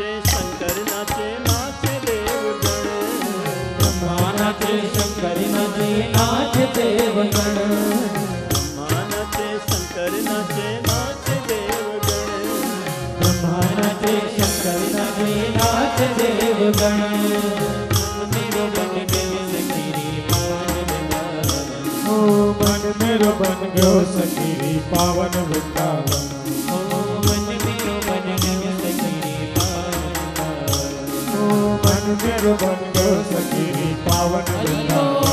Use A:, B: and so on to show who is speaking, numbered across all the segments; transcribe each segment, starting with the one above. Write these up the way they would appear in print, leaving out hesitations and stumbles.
A: नाचे शंकर नाचे नाचे देवगण।
B: ब्रह्मा नाचे शंकर नाचे नाचे देवगण।
A: ब्रह्मा नाचे शंकर नाचे नाचे देवगण।
B: ब्रह्मा नाचे शंकर नाचे नाचे देवगण। मन मेरो बन गयो सखी पावन वृंदावन। मन मेरो बन गयो सखी पावन वृंदावन।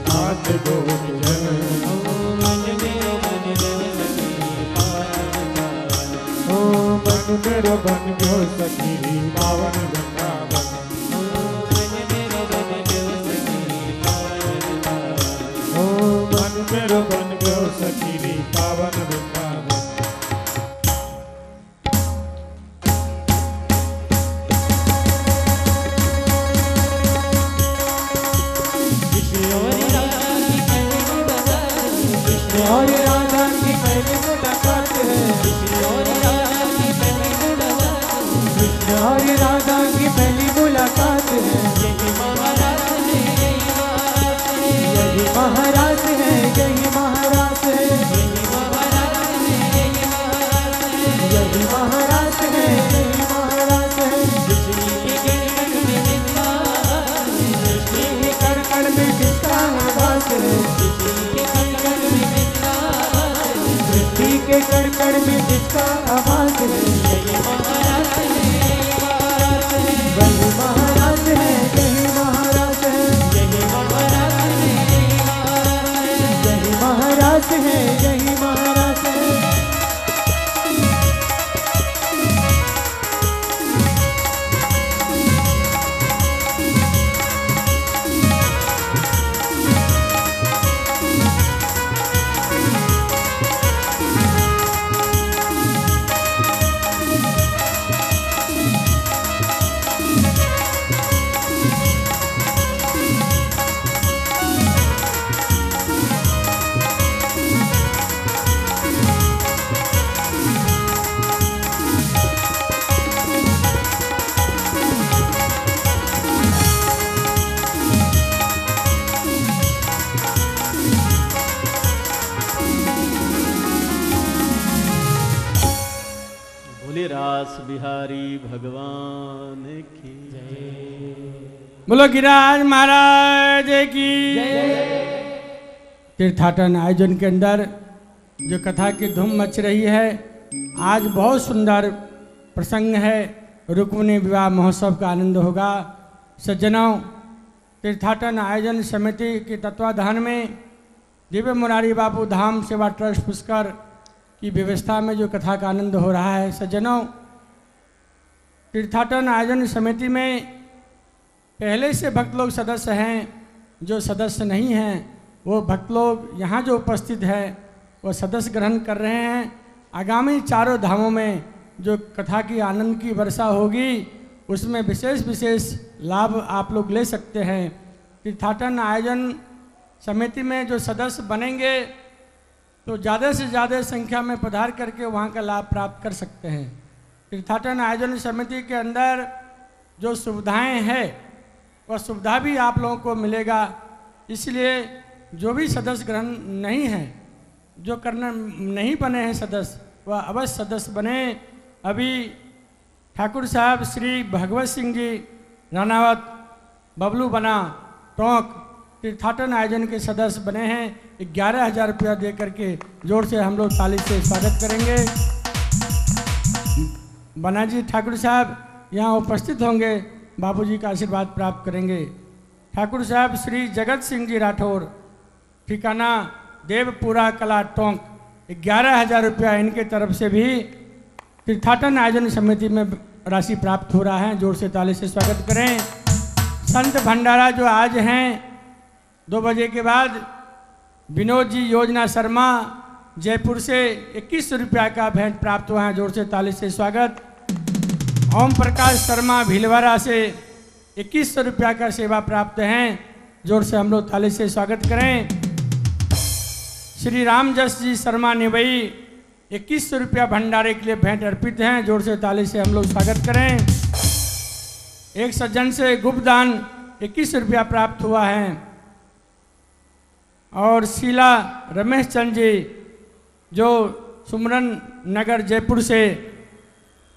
B: नाच गोपी जन। मन मेरो बन गयो सखी पावन वृंदावन। मन मेरो बन गयो सखी पावन वृंदावन। और राधा की पहली मुलाकात है। कृष्ण और राधा की पहली मुलाकात है। यही महाराज है, यही महाराज है, यही महाराज है, यही महाराज है, यही महाराज है। सृष्टि के कण कण में जिसका वास है। सृष्टि के कण कण में जिसका आवाज है। यही महाराज है, वही महाराज है, यही महाराज है, यही महाराज है, यही महाराज है।
A: रास बिहारी भगवान की जय।
C: बोलो गिरिराज महाराज की तीर्थाटन आयोजन के अंदर जो कथा की धूम मच रही है, आज बहुत सुंदर प्रसंग है। रुक्मिणी विवाह महोत्सव का आनंद होगा। सज्जनों, तीर्थाटन आयोजन समिति के तत्वाधान में दिव्य मुरारी बापू धाम सेवा ट्रस्ट पुष्कर की व्यवस्था में जो कथा का आनंद हो रहा है। सज्जनों, तीर्थाटन आयोजन समिति में पहले से भक्त लोग सदस्य हैं, जो सदस्य नहीं हैं वो भक्त लोग यहाँ जो उपस्थित है वो सदस्य ग्रहण कर रहे हैं। आगामी चारों धामों में जो कथा की आनंद की वर्षा होगी उसमें विशेष विशेष लाभ आप लोग ले सकते हैं। तीर्थाटन आयोजन समिति में जो सदस्य बनेंगे तो ज़्यादा से ज़्यादा संख्या में पधार करके वहाँ का लाभ प्राप्त कर सकते हैं। तीर्थाटन आयोजन समिति के अंदर जो सुविधाएं हैं वह सुविधा भी आप लोगों को मिलेगा। इसलिए जो भी सदस्य ग्रहण नहीं है, जो करना नहीं बने हैं सदस्य, वह अवश्य सदस्य बने। अभी ठाकुर साहब श्री भगवत सिंह जी रानावत बबलू बना टोंक तीर्थाटन आयोजन के सदस्य बने हैं। 11,000 रुपया दे करके जोर से हम लोग ताली से स्वागत करेंगे। बनाजी ठाकुर साहब यहाँ उपस्थित होंगे, बाबूजी का आशीर्वाद प्राप्त करेंगे। ठाकुर साहब श्री जगत सिंह जी राठौर, ठिकाना देवपुरा कला टोंक, 11,000 रुपया इनके तरफ से भी तीर्थाटन आयोजन समिति में राशि प्राप्त हो रहा है। जोर से ताली से स्वागत करें। संत भंडारा जो आज हैं 2 बजे के बाद विनोद जी योजना शर्मा जयपुर से 21 रुपया का भेंट प्राप्त हुआ है। जोर से ताली से स्वागत। ओम प्रकाश शर्मा भीलवाड़ा से 2100 रुपया का सेवा प्राप्त हैं। जोर से हम लोग ताली से स्वागत करें। श्री राम जस जी शर्मा निवई 2100 रुपया भंडारे के लिए भेंट अर्पित हैं। जोर से ताली से हम लोग स्वागत करें। एक सज्जन से गुप्त दान 21 रुपया प्राप्त हुआ है। और शीला रमेश चंद जी जो सुमरन नगर जयपुर से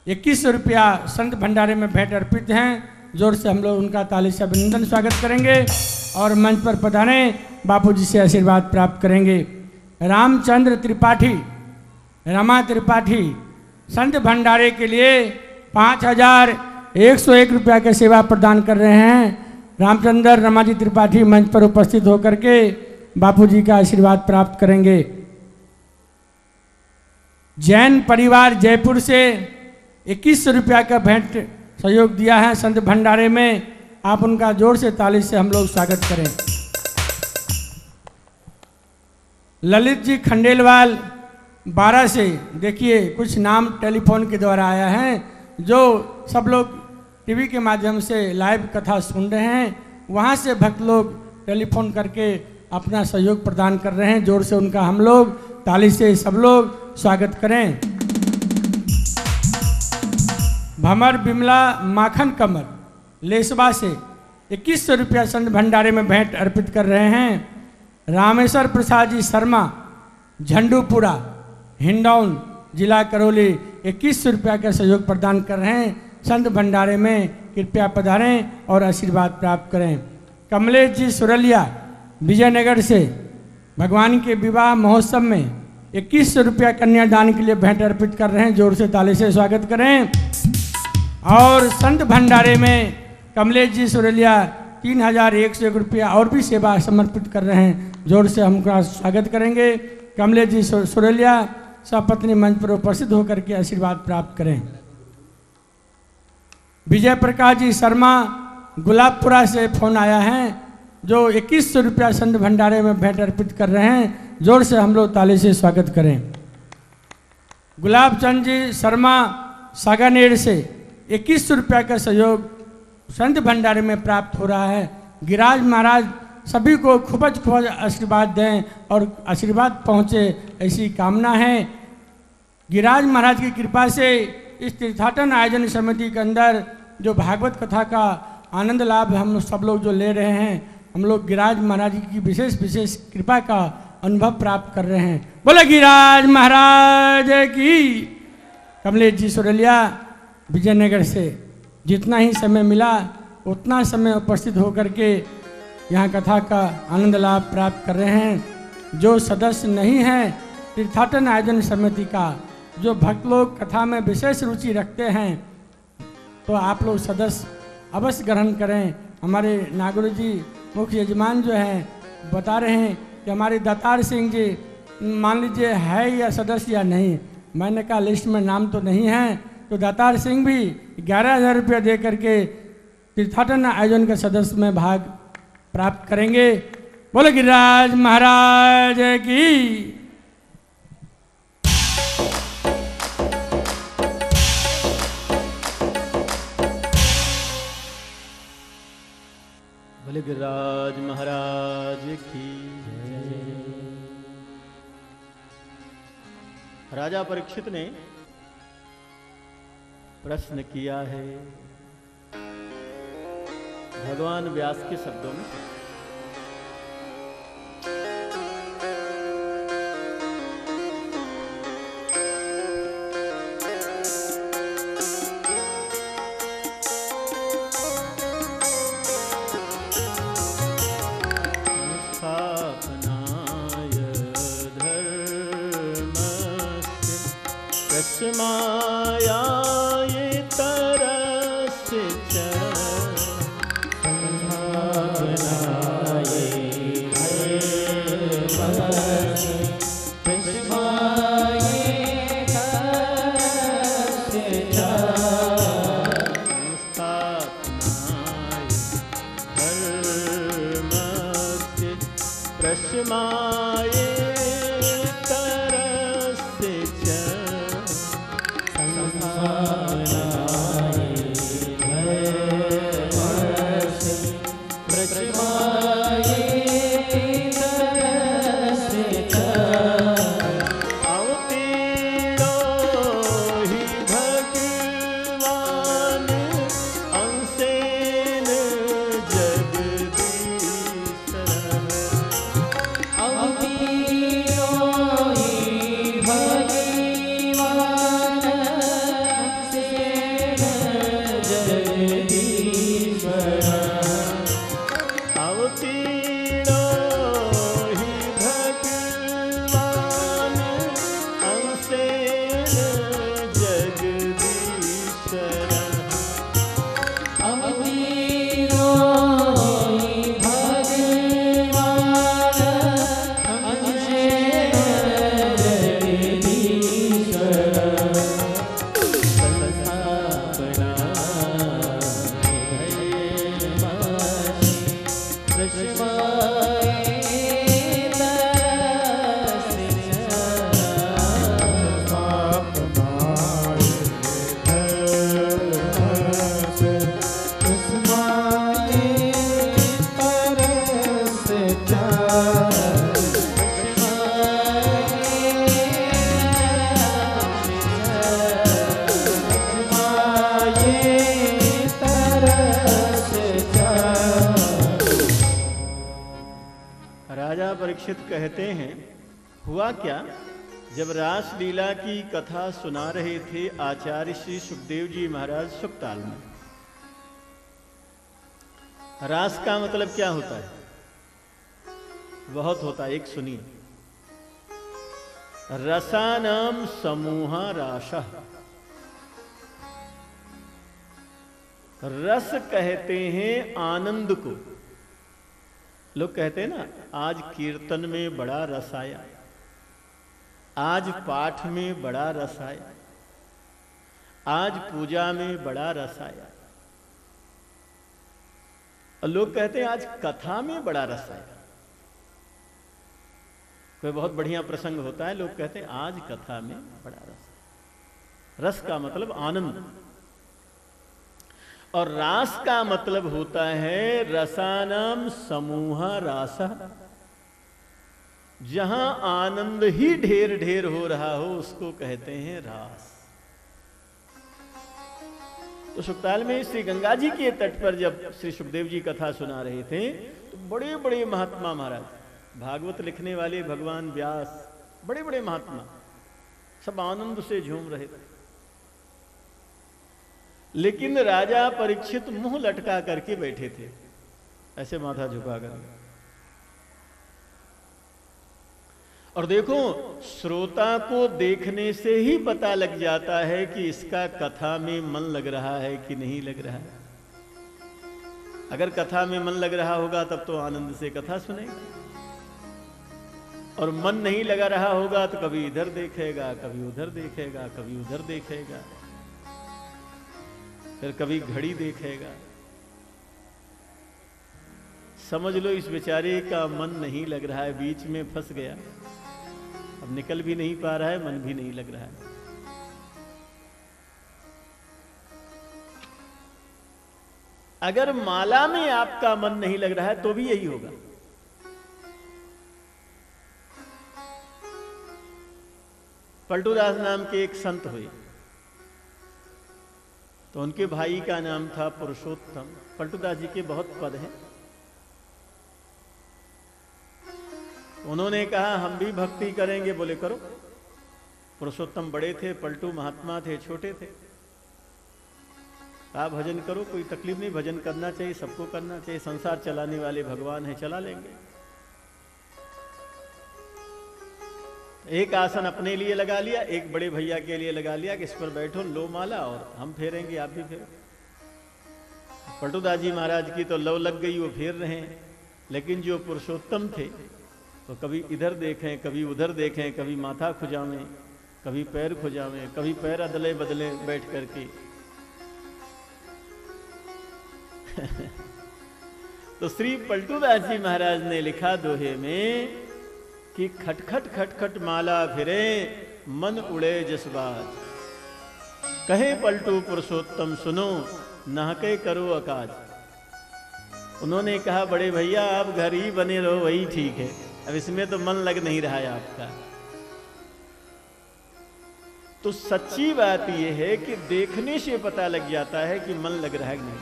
C: 2100 रुपया संत भंडारे में भेंट अर्पित हैं। जोर से हम लोग उनका ताली से अभिनंदन स्वागत करेंगे और मंच पर पधारे बापूजी से आशीर्वाद प्राप्त करेंगे। रामचंद्र त्रिपाठी, रमा त्रिपाठी संत भंडारे के लिए 5101 रुपया के सेवा प्रदान कर रहे हैं। रामचंद्र रमा जी त्रिपाठी मंच पर उपस्थित होकर के बापूजी का आशीर्वाद प्राप्त करेंगे। जैन परिवार जयपुर से 2100 रुपया का भेंट सहयोग दिया है संत भंडारे में। आप उनका जोर से ताली से हम लोग स्वागत करें। ललित जी खंडेलवाल 12 से, देखिए कुछ नाम टेलीफोन के द्वारा आया है। जो सब लोग टीवी के माध्यम से लाइव कथा सुन रहे हैं, वहाँ से भक्त लोग टेलीफोन करके अपना सहयोग प्रदान कर रहे हैं। जोर से उनका हम लोग ताली से सब लोग स्वागत करें। भमर बिमला माखन कमर लेसबा से 2100 रुपया संत भंडारे में भेंट अर्पित कर रहे हैं। रामेश्वर प्रसाद जी शर्मा झंडूपुरा हिंडौन जिला करौली 2100 रुपया का सहयोग प्रदान कर रहे हैं संत भंडारे में। कृपया पधारें और आशीर्वाद प्राप्त करें। कमलेश जी सुरलिया विजयनगर से भगवान के विवाह महोत्सव में 2100 रुपया कन्यादान के लिए भेंट अर्पित कर रहे हैं। जोर से ताली से स्वागत करें। और संत भंडारे में कमलेश जी सुरलिया 3101 रुपया और भी सेवा समर्पित कर रहे हैं। जोर से हम उनका स्वागत करेंगे। कमलेश जी सुरलिया सपत्नी मंच पर उपस्थित होकर के आशीर्वाद प्राप्त करें। विजय प्रकाश जी शर्मा गुलाबपुरा से फोन आया है, जो 2100 रुपया संत भंडारे में भेंट अर्पित कर रहे हैं। जोर से हम लोग ताली से स्वागत करें। गुलाब चंद जी शर्मा सागानेर से 2100 रुपया का सहयोग संत भंडारे में प्राप्त हो रहा है। गिरिराज महाराज सभी को खूब आशीर्वाद दें और आशीर्वाद पहुँचे, ऐसी कामना है। गिरिराज महाराज की कृपा से इस तीर्थाटन आयोजन समिति के अंदर जो भागवत कथा का आनंद लाभ हम सब लोग जो ले रहे हैं, हम लोग गिरिराज महाराज की विशेष कृपा का अनुभव प्राप्त कर रहे हैं। बोले गिरिराज महाराज की। कमलेश जी सुरलिया विजयनगर से जितना ही समय मिला उतना समय उपस्थित होकर के यहाँ कथा का आनंद लाभ प्राप्त कर रहे हैं। जो सदस्य नहीं हैं तीर्थाटन आयोजन समिति का, जो भक्त लोग कथा में विशेष रुचि रखते हैं, तो आप लोग सदस्य अवश्य ग्रहण करें। हमारे नागुरु जी मुख्य यजमान जो हैं बता रहे हैं कि हमारे दातार सिंह जी मान लीजिए है या सदस्य या नहीं। मैंने कहा लिस्ट में नाम तो नहीं है, तो दातार सिंह भी 11,000 रुपया दे करके तीर्थाटन आयोजन के सदस्य में भाग प्राप्त करेंगे। बोलो गिरिराज महाराज की।
A: बोले गिरिराज महाराज की। राजा परीक्षित ने प्रश्न किया है भगवान व्यास के शब्दों में। माया ये तरस प्रश्माये तरस परीक्षित कहते हैं, हुआ क्या, जब रास लीला की कथा सुना रहे थे आचार्य श्री सुखदेव जी महाराज सुखताल में। रास का मतलब क्या होता है? बहुत होता है, एक सुनिए। रसानाम समूह रासः। रस कहते हैं आनंद को। लोग कहते हैं ना, आज कीर्तन में बड़ा रस आया, आज पाठ में बड़ा रस आया, आज पूजा में बड़ा रस आया। और लोग कहते हैं आज कथा में बड़ा रस आया। कोई बहुत बढ़िया प्रसंग होता है, लोग कहते हैं आज कथा में बड़ा रस। रस का मतलब आनंद, और रास का मतलब होता है रसानाम समूह रासः। जहां आनंद ही ढेर ढेर हो रहा हो उसको कहते हैं रास। तो सुखताल में श्री गंगा जी के तट पर जब श्री सुखदेव जी कथा सुना रहे थे तो बड़े बड़े महात्मा महाराज, भागवत लिखने वाले भगवान व्यास, बड़े बड़े महात्मा सब आनंद से झूम रहे थे। लेकिन राजा परीक्षित मुंह लटका करके बैठे थे, ऐसे माथा झुका कर। और देखो, श्रोता को देखने से ही पता लग जाता है कि इसका कथा में मन लग रहा है कि नहीं लग रहा है। अगर कथा में मन लग रहा होगा तब तो आनंद से कथा सुनेगा, और मन नहीं लगा रहा होगा तो कभी इधर देखेगा, कभी उधर देखेगा, कभी उधर देखेगा, फिर कभी घड़ी देखेगा। समझ लो इस बेचारे का मन नहीं लग रहा है, बीच में फंस गया, अब निकल भी नहीं पा रहा है, मन भी नहीं लग रहा है। अगर माला में आपका मन नहीं लग रहा है तो भी यही होगा। पलटूदास नाम के एक संत हुए, तो उनके भाई का नाम था पुरुषोत्तम। पलटूदास जी के बहुत पद हैं। उन्होंने कहा हम भी भक्ति करेंगे, बोले करो। पुरुषोत्तम बड़े थे, पलटू महात्मा थे, छोटे थे। आप भजन करो, कोई तकलीफ नहीं, भजन करना चाहिए, सबको करना चाहिए, संसार चलाने वाले भगवान हैं, चला लेंगे। एक आसन अपने लिए लगा लिया, एक बड़े भैया के लिए लगा लिया कि इस पर बैठो, लो माला, और हम फेरेंगे, आप भी फेरो। पलटूदास जी महाराज की तो लव लग गई, वो फेर रहे हैं। लेकिन जो पुरुषोत्तम थे तो कभी इधर देखें, कभी उधर देखें, कभी माथा खुजावें, कभी पैर खुजावें, कभी पैर अदले बदले बैठ करके। तो श्री पलटूदास जी महाराज ने लिखा दोहे में कि खटखट खटखट माला फिरे, मन उड़े जसबाज। कहे पलटू पुरुषोत्तम सुनो, नाहके करो अकाज। उन्होंने कहा बड़े भैया आप घर ही बने रहो, वही ठीक है, अब इसमें तो मन लग नहीं रहा है आपका। तो सच्ची बात यह है कि देखने से पता लग जाता है कि मन लग रहा है कि नहीं।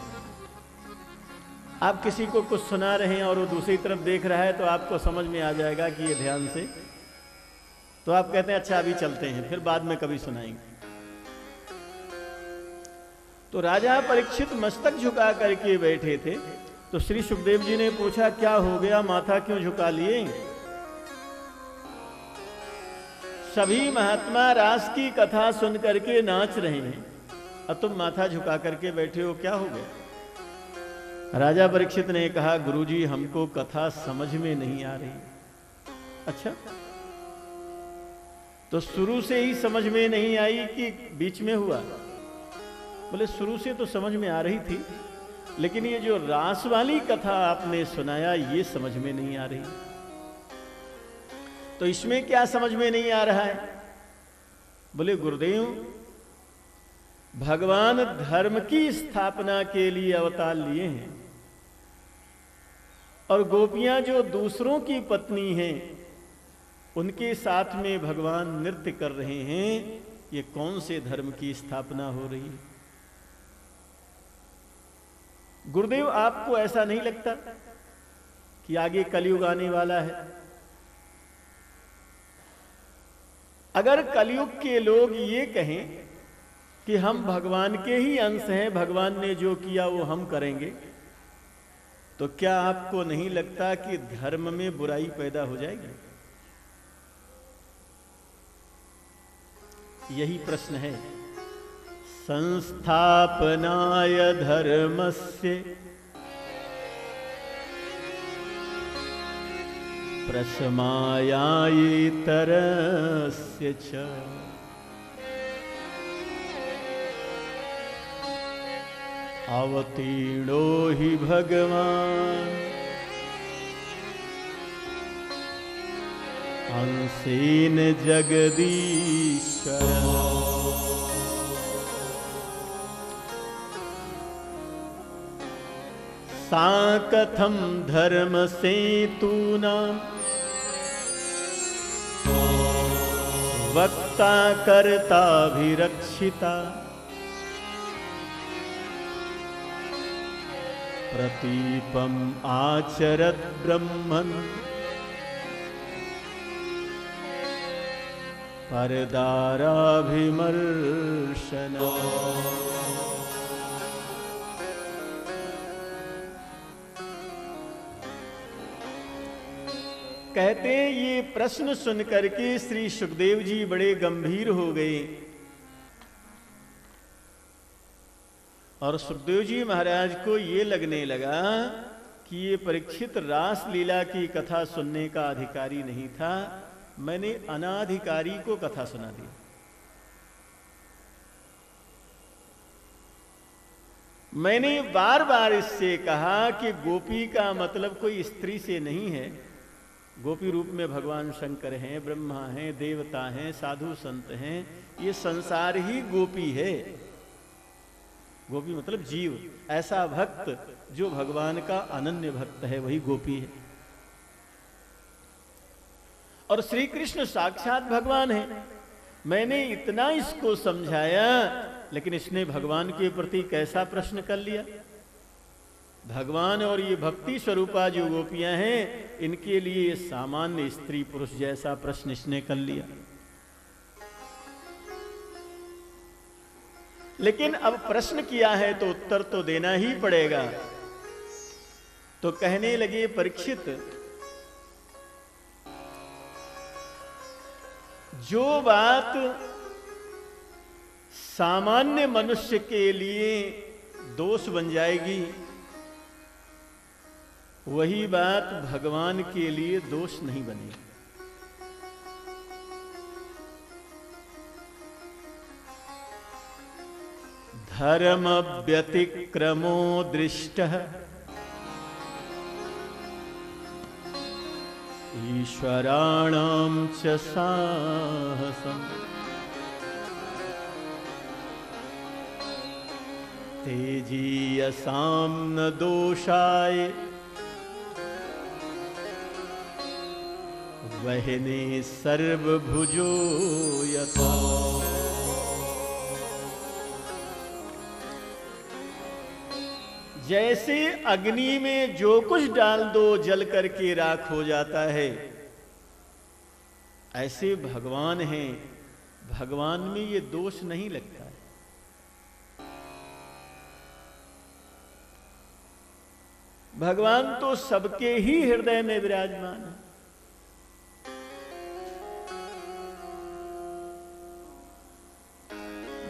A: आप किसी को कुछ सुना रहे हैं और वो दूसरी तरफ देख रहा है तो आपको समझ में आ जाएगा कि ये ध्यान से, तो आप कहते हैं अच्छा अभी चलते हैं, फिर बाद में कभी सुनाएंगे। तो राजा परीक्षित मस्तक झुका करके बैठे थे, तो श्री सुखदेव जी ने पूछा क्या हो गया, माथा क्यों झुका लिए? सभी महात्मा रास की कथा सुन करके नाच रहे हैं और तुम माथा झुका करके बैठे हो, क्या हो गया? राजा परीक्षित ने कहा गुरुजी हमको कथा समझ में नहीं आ रही। अच्छा, तो शुरू से ही समझ में नहीं आई कि बीच में हुआ? बोले शुरू से तो समझ में आ रही थी, लेकिन ये जो रास वाली कथा आपने सुनाया ये समझ में नहीं आ रही। तो इसमें क्या समझ में नहीं आ रहा है? बोले गुरुदेव भगवान धर्म की स्थापना के लिए अवतार लिए हैं और गोपियां जो दूसरों की पत्नी हैं उनके साथ में भगवान नृत्य कर रहे हैं, ये कौन से धर्म की स्थापना हो रही है? गुरुदेव आपको ऐसा नहीं लगता कि आगे कलयुग आने वाला है, अगर कलयुग के लोग ये कहें कि हम भगवान के ही अंश हैं, भगवान ने जो किया वो हम करेंगे, तो क्या आपको नहीं लगता कि धर्म में बुराई पैदा हो जाएगी? यही प्रश्न है। संस्थापनाय धर्मस्य प्रशमायायितरस्य च अवतीर्णो हि भगवान् अंशेन जगदीश्वर। साकथं धर्म सेतूनां वक्ता कर्ताभिरक्षिता प्रतीपम आचरत ब्रह्मन् परदाराभिमर्शना। कहते ये प्रश्न सुनकर के श्री सुखदेव जी बड़े गंभीर हो गए और सुखदेव जी महाराज को ये लगने लगा कि ये परीक्षित रास लीला की कथा सुनने का अधिकारी नहीं था, मैंने अनाधिकारी को कथा सुना दी। मैंने बार बार इससे कहा कि गोपी का मतलब कोई स्त्री से नहीं है, गोपी रूप में भगवान शंकर हैं, ब्रह्मा हैं, देवता हैं, साधु संत हैं, ये संसार ही गोपी है। गोपी मतलब जीव, ऐसा भक्त जो भगवान का अनन्य भक्त है वही गोपी है। और श्री कृष्ण साक्षात भगवान है। मैंने इतना इसको समझाया, लेकिन इसने भगवान के प्रति कैसा प्रश्न कर लिया। भगवान और ये भक्ति स्वरूपा जो गोपियां हैं, इनके लिए सामान्य स्त्री पुरुष जैसा प्रश्न इसने कर लिया। लेकिन अब प्रश्न किया है तो उत्तर तो देना ही पड़ेगा। तो कहने लगे, परीक्षित, जो बात सामान्य मनुष्य के लिए दोष बन जाएगी, वही बात भगवान के लिए दोष नहीं बनेगी। धर्म व्यतिक्रमो दृष्टः ईश्वराणां च साहसम् तेजीयसां न दोषाय वहने सर्वभुजो यथा। जैसे अग्नि में जो कुछ डाल दो जल करके राख हो जाता है, ऐसे भगवान हैं, भगवान में ये दोष नहीं लगता है। भगवान तो सबके ही हृदय में विराजमान है।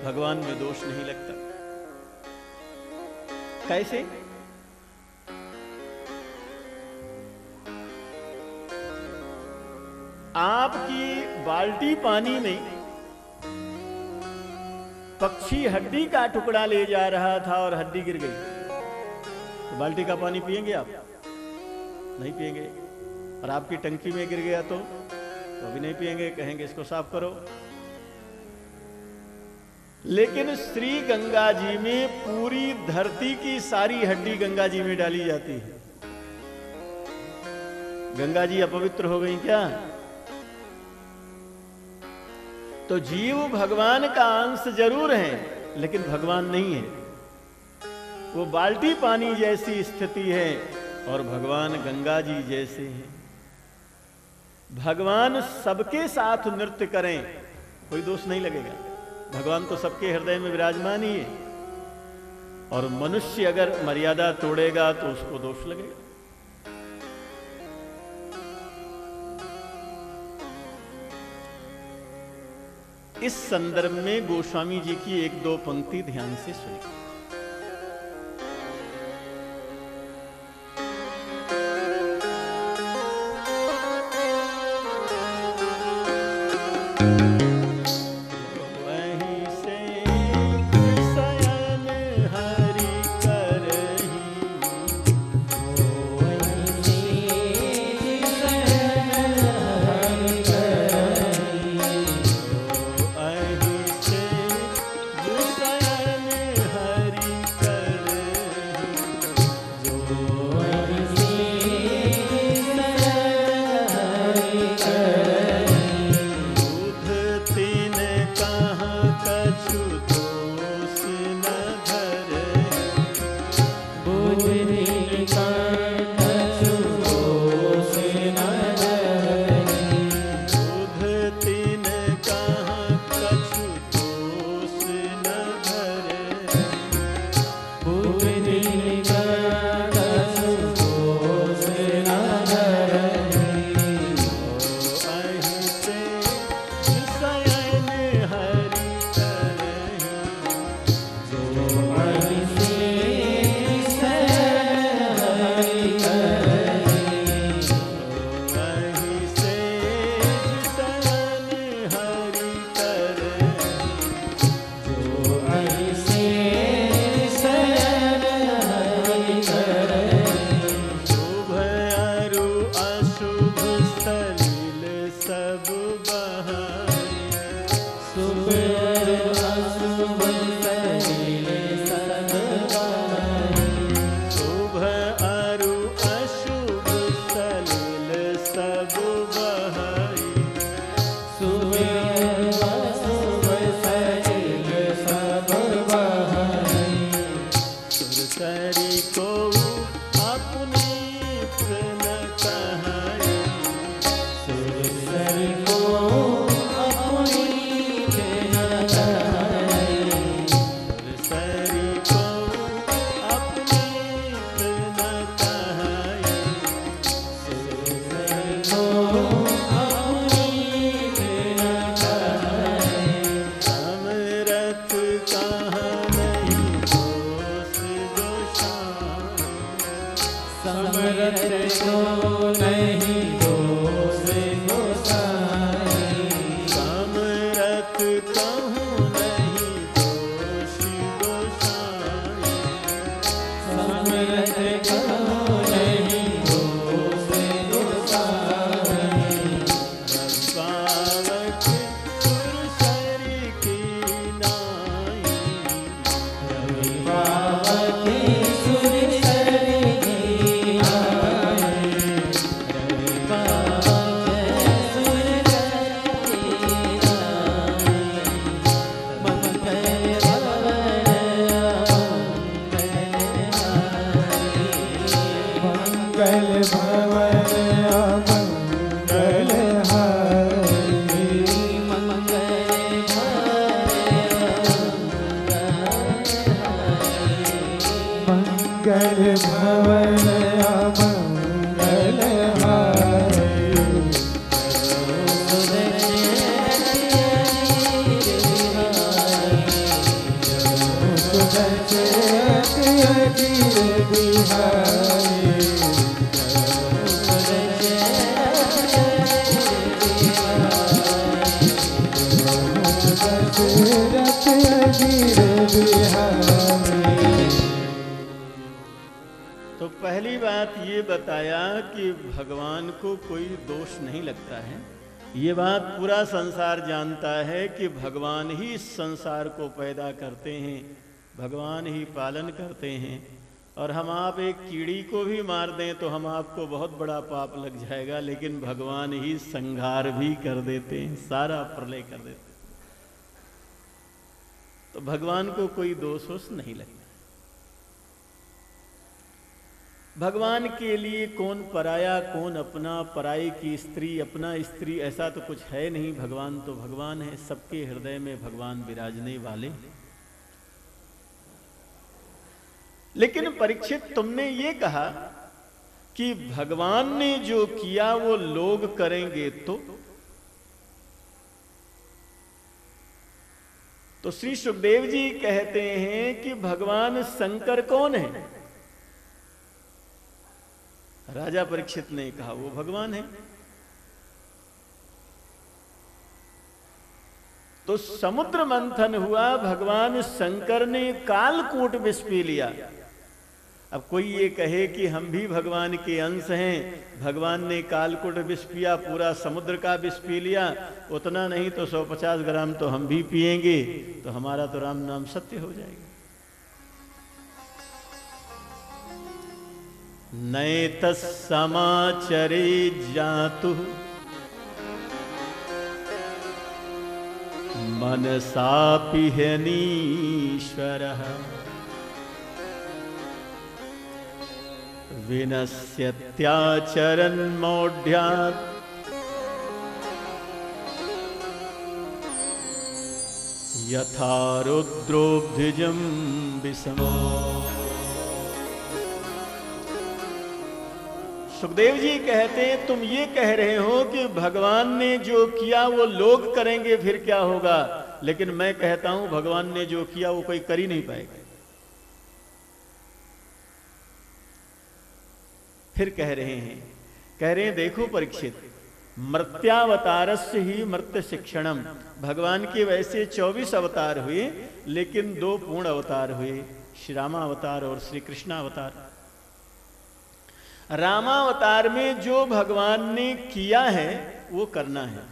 A: भगवान में दोष नहीं लगता। कैसे? आपकी बाल्टी पानी में पक्षी हड्डी का टुकड़ा ले जा रहा था और हड्डी गिर गई, तो बाल्टी का पानी पिएंगे आप? नहीं पिएंगे। और आपकी टंकी में गिर गया तो भी नहीं पिएंगे, कहेंगे इसको साफ करो। लेकिन श्री गंगा जी में पूरी धरती की सारी हड्डी गंगा जी में डाली जाती है। गंगा जी अपवित्र हो गई क्या? तो जीव भगवान का अंश जरूर है, लेकिन भगवान नहीं है। वो बाल्टी पानी जैसी स्थिति है और भगवान गंगा जी जैसे हैं। भगवान सबके साथ नृत्य करें, कोई दोष नहीं लगेगा। भगवान तो सबके हृदय में विराजमान ही है, और मनुष्य अगर मर्यादा तोड़ेगा तो उसको दोष लगेगा। इस संदर्भ में गोस्वामी जी की एक दो पंक्ति ध्यान से सुनिए। तो पहली बात ये बताया कि भगवान को कोई दोष नहीं लगता है। ये बात पूरा संसार जानता है कि भगवान ही इस संसार को पैदा करते हैं, भगवान ही पालन करते हैं। और हम आप एक कीड़ी को भी मार दें तो हम आपको बहुत बड़ा पाप लग जाएगा, लेकिन भगवान ही संहार भी कर देते हैं, सारा प्रलय कर देते हैं। तो भगवान को कोई दोष नहीं लगता। भगवान के लिए कौन पराया कौन अपना, पराई की स्त्री अपना स्त्री, ऐसा तो कुछ है नहीं। भगवान तो भगवान है, सबके हृदय में भगवान विराजने वाले। लेकिन परीक्षित, तुमने ये कहा कि भगवान ने जो किया वो लोग करेंगे, तो श्री सुखदेव जी कहते हैं कि भगवान शंकर कौन है? राजा परीक्षित ने कहा वो भगवान है। तो समुद्र मंथन हुआ, भगवान शंकर ने कालकूट विष पी लिया। अब कोई ये कहे कि हम भी भगवान के अंश हैं, भगवान ने कालकूट विष पिया, पूरा समुद्र का विष पी लिया, उतना नहीं तो 150 ग्राम तो हम भी पिएंगे, तो हमारा तो राम नाम सत्य हो जाएगा। नैतस् समाचरे जातु मनसापि ह्यनीश्वरः विनश्यत्याचरन् मौढ्यात् यथा रुद्रोऽभ्युजं विषमो। सुखदेव जी कहते हैं, तुम ये कह रहे हो कि भगवान ने जो किया वो लोग करेंगे, फिर क्या होगा? लेकिन मैं कहता हूं भगवान ने जो किया वो कोई कर ही नहीं पाएगा। फिर कह रहे हैं देखो परीक्षित, मर्त्यावतारस्य ही मर्त्य शिक्षणम। भगवान के वैसे 24 अवतार हुए, लेकिन 2 पूर्ण अवतार हुए, श्री रामावतार और श्री कृष्णावतार। रामावतार में जो भगवान ने किया है वो करना है,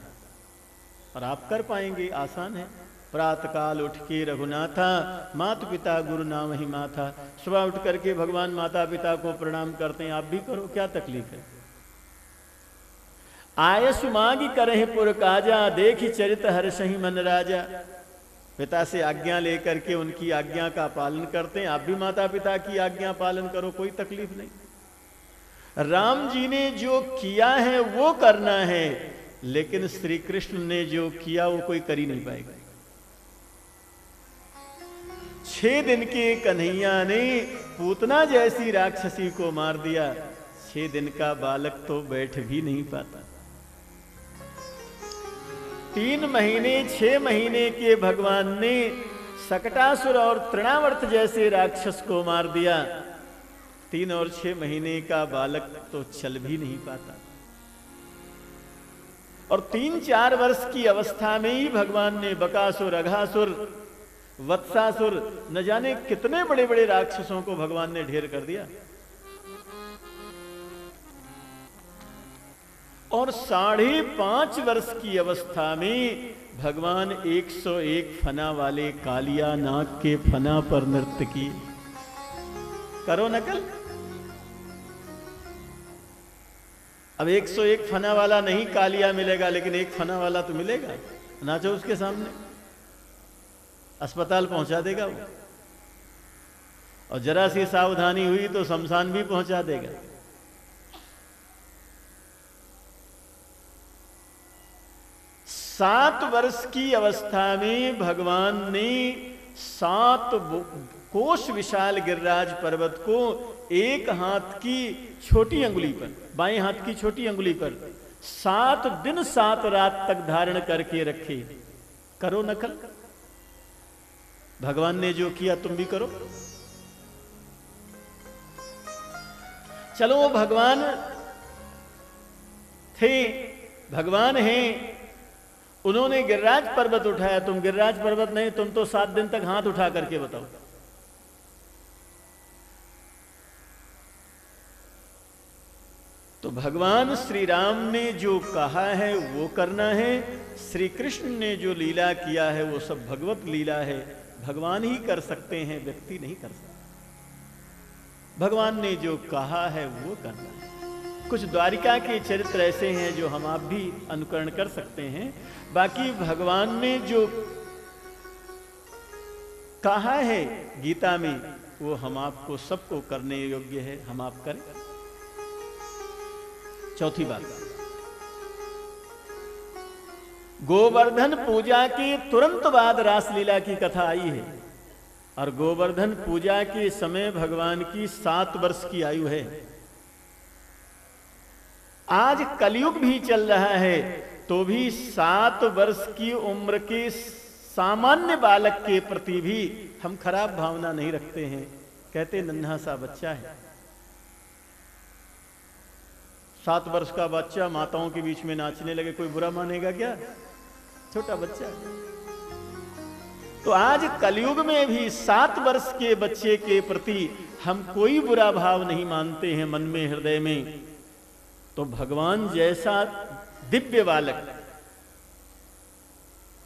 A: और आप कर पाएंगे, आसान है। प्रातःकाल उठ के रघुनाथा माता पिता गुरु नाम ही माथा, सुबह उठ करके भगवान माता पिता को प्रणाम करते हैं, आप भी करो, क्या तकलीफ है। आयसु मागी करहि पुर काजा, देखि चरित हर्षहि मन राजा। पिता से आज्ञा लेकर के उनकी आज्ञा का पालन करते हैं, आप भी माता पिता की आज्ञा पालन करो, कोई तकलीफ नहीं। राम जी ने जो किया है वो करना है, लेकिन श्री कृष्ण ने जो किया वो कोई कर ही नहीं पाएगा। 6 दिन के कन्हैया ने पूतना जैसी राक्षसी को मार दिया, 6 दिन का बालक तो बैठ भी नहीं पाता। 3 महीने 6 महीने के भगवान ने सकटासुर और तृणावर्त जैसे राक्षस को मार दिया, 3 और 6 महीने का बालक तो चल भी नहीं पाता। और 3-4 वर्ष की अवस्था में ही भगवान ने बकासुर, अघासुर, वत्सासुर, न जाने कितने बड़े बड़े राक्षसों को भगवान ने ढेर कर दिया। और 5.5 वर्ष की अवस्था में भगवान 101 फना वाले कालिया नाग के फना पर नृत्य किए। करो नकल। अब 101 फना वाला नहीं कालिया मिलेगा, लेकिन 1 फना वाला तो मिलेगा। नाचो उसके सामने, अस्पताल पहुंचा देगा वो, और जरा सी सावधानी हुई तो शमशान भी पहुंचा देगा। सात वर्ष की अवस्था में भगवान ने 7 कोष विशाल गिरिराज पर्वत को एक हाथ की छोटी अंगुली पर, बाएं हाथ की छोटी अंगुली पर 7 दिन 7 रात तक धारण करके रखे। करो नकल। भगवान ने जो किया तुम भी करो। चलो भगवान थे, भगवान हैं, उन्होंने गिरिराज पर्वत उठाया, तुम गिरिराज पर्वत नहीं, तुम तो 7 दिन तक हाथ उठा करके बताओ। तो भगवान श्री राम ने जो कहा है वो करना है, श्री कृष्ण ने जो लीला किया है वो सब भगवत लीला है, भगवान ही कर सकते हैं, व्यक्ति नहीं कर सकता। भगवान ने जो कहा है वो करना है। कुछ द्वारिका के चरित्र ऐसे हैं जो हम आप भी अनुकरण कर सकते हैं, बाकी भगवान ने जो कहा है गीता में वो हम आपको सबको करने योग्य है, हम आप करें। चौथी बात, गोवर्धन पूजा के तुरंत बाद रासलीला की कथा आई है और गोवर्धन पूजा के समय भगवान की 7 वर्ष की आयु है। आज कलयुग भी चल रहा है तो भी 7 वर्ष की उम्र के सामान्य बालक के प्रति भी हम खराब भावना नहीं रखते हैं, कहते नन्हा सा बच्चा है। 7 वर्ष का बच्चा माताओं के बीच में नाचने लगे, कोई बुरा मानेगा क्या? छोटा बच्चा। तो आज कलयुग में भी 7 वर्ष के बच्चे के प्रति हम कोई बुरा भाव नहीं मानते हैं मन में, हृदय में। तो भगवान जैसा दिव्य बालक,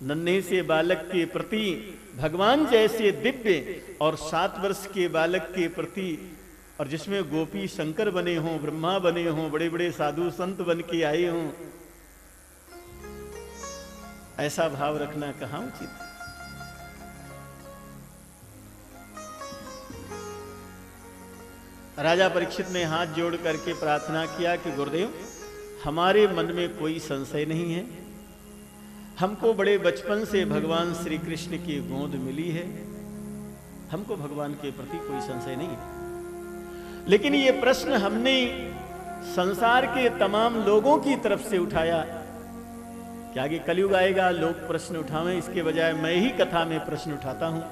A: नन्हे से बालक के प्रति भगवान जैसे दिव्य और 7 वर्ष के बालक के प्रति, और जिसमें गोपी शंकर बने हों, ब्रह्मा बने हों, बड़े बड़े साधु संत बन के आए हों, ऐसा भाव रखना कहाँ उचित है? राजा परीक्षित ने हाथ जोड़ करके प्रार्थना किया कि गुरुदेव, हमारे मन में कोई संशय नहीं है, हमको बड़े बचपन से भगवान श्री कृष्ण की गोद मिली है, हमको भगवान के प्रति कोई संशय नहीं है। लेकिन ये प्रश्न हमने संसार के तमाम लोगों की तरफ से उठाया कि आगे कलयुग आएगा, लोग प्रश्न उठावें, इसके बजाय मैं ही कथा में प्रश्न उठाता हूं।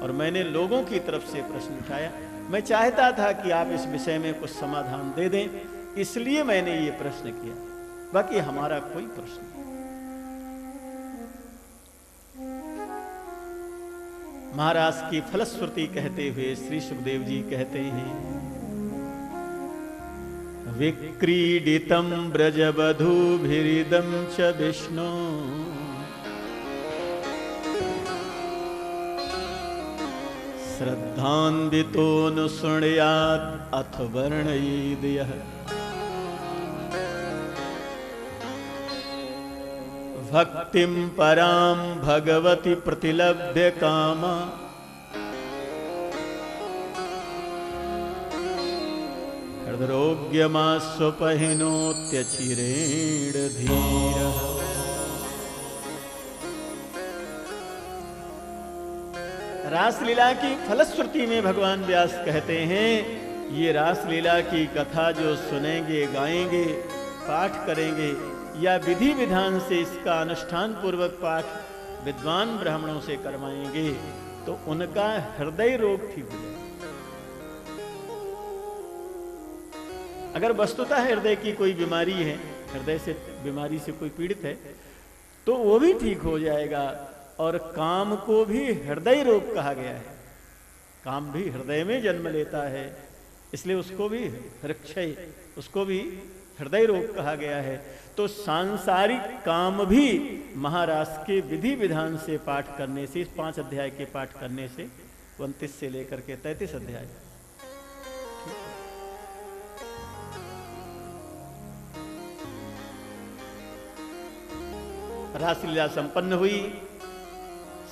A: और मैंने लोगों की तरफ से प्रश्न उठाया। मैं चाहता था कि आप इस विषय में कुछ समाधान दे दें, इसलिए मैंने ये प्रश्न किया, बाकी हमारा कोई प्रश्न नहीं। महाराज की फलश्रुति कहते हुए श्री सुखदेव जी कहते हैं, विक्रीडितं ब्रजवधूभिरिदं च विष्णु श्रद्धान्वितोऽनुशृणुयात् अथ वर्णयेद् यः भक्तिं परां भगवति प्रतिलभ्य कामा हृद्रोग्यमास्वपहिनोत्यचिरेण धीरः। रासलीला की फलश्रुति में भगवान व्यास कहते हैं, ये रासलीला की कथा जो सुनेंगे, गाएंगे, पाठ करेंगे या विधि विधान से इसका अनुष्ठान पूर्वक पाठ विद्वान ब्राह्मणों से करवाएंगे तो उनका हृदय रोग ठीक हो जाएगा। अगर वस्तुतः हृदय की कोई बीमारी है, हृदय से बीमारी से कोई पीड़ित है, तो वो भी ठीक हो जाएगा। और काम को भी हृदय रोग कहा गया है, काम भी हृदय में जन्म लेता है, इसलिए उसको भी हृक्षय, उसको भी हृदय रोग कहा गया है। तो सांसारिक काम भी महाराज के विधि विधान से पाठ करने से, 5 अध्याय के पाठ करने से, 29 से लेकर के 33 अध्याय, रासलीला संपन्न हुई।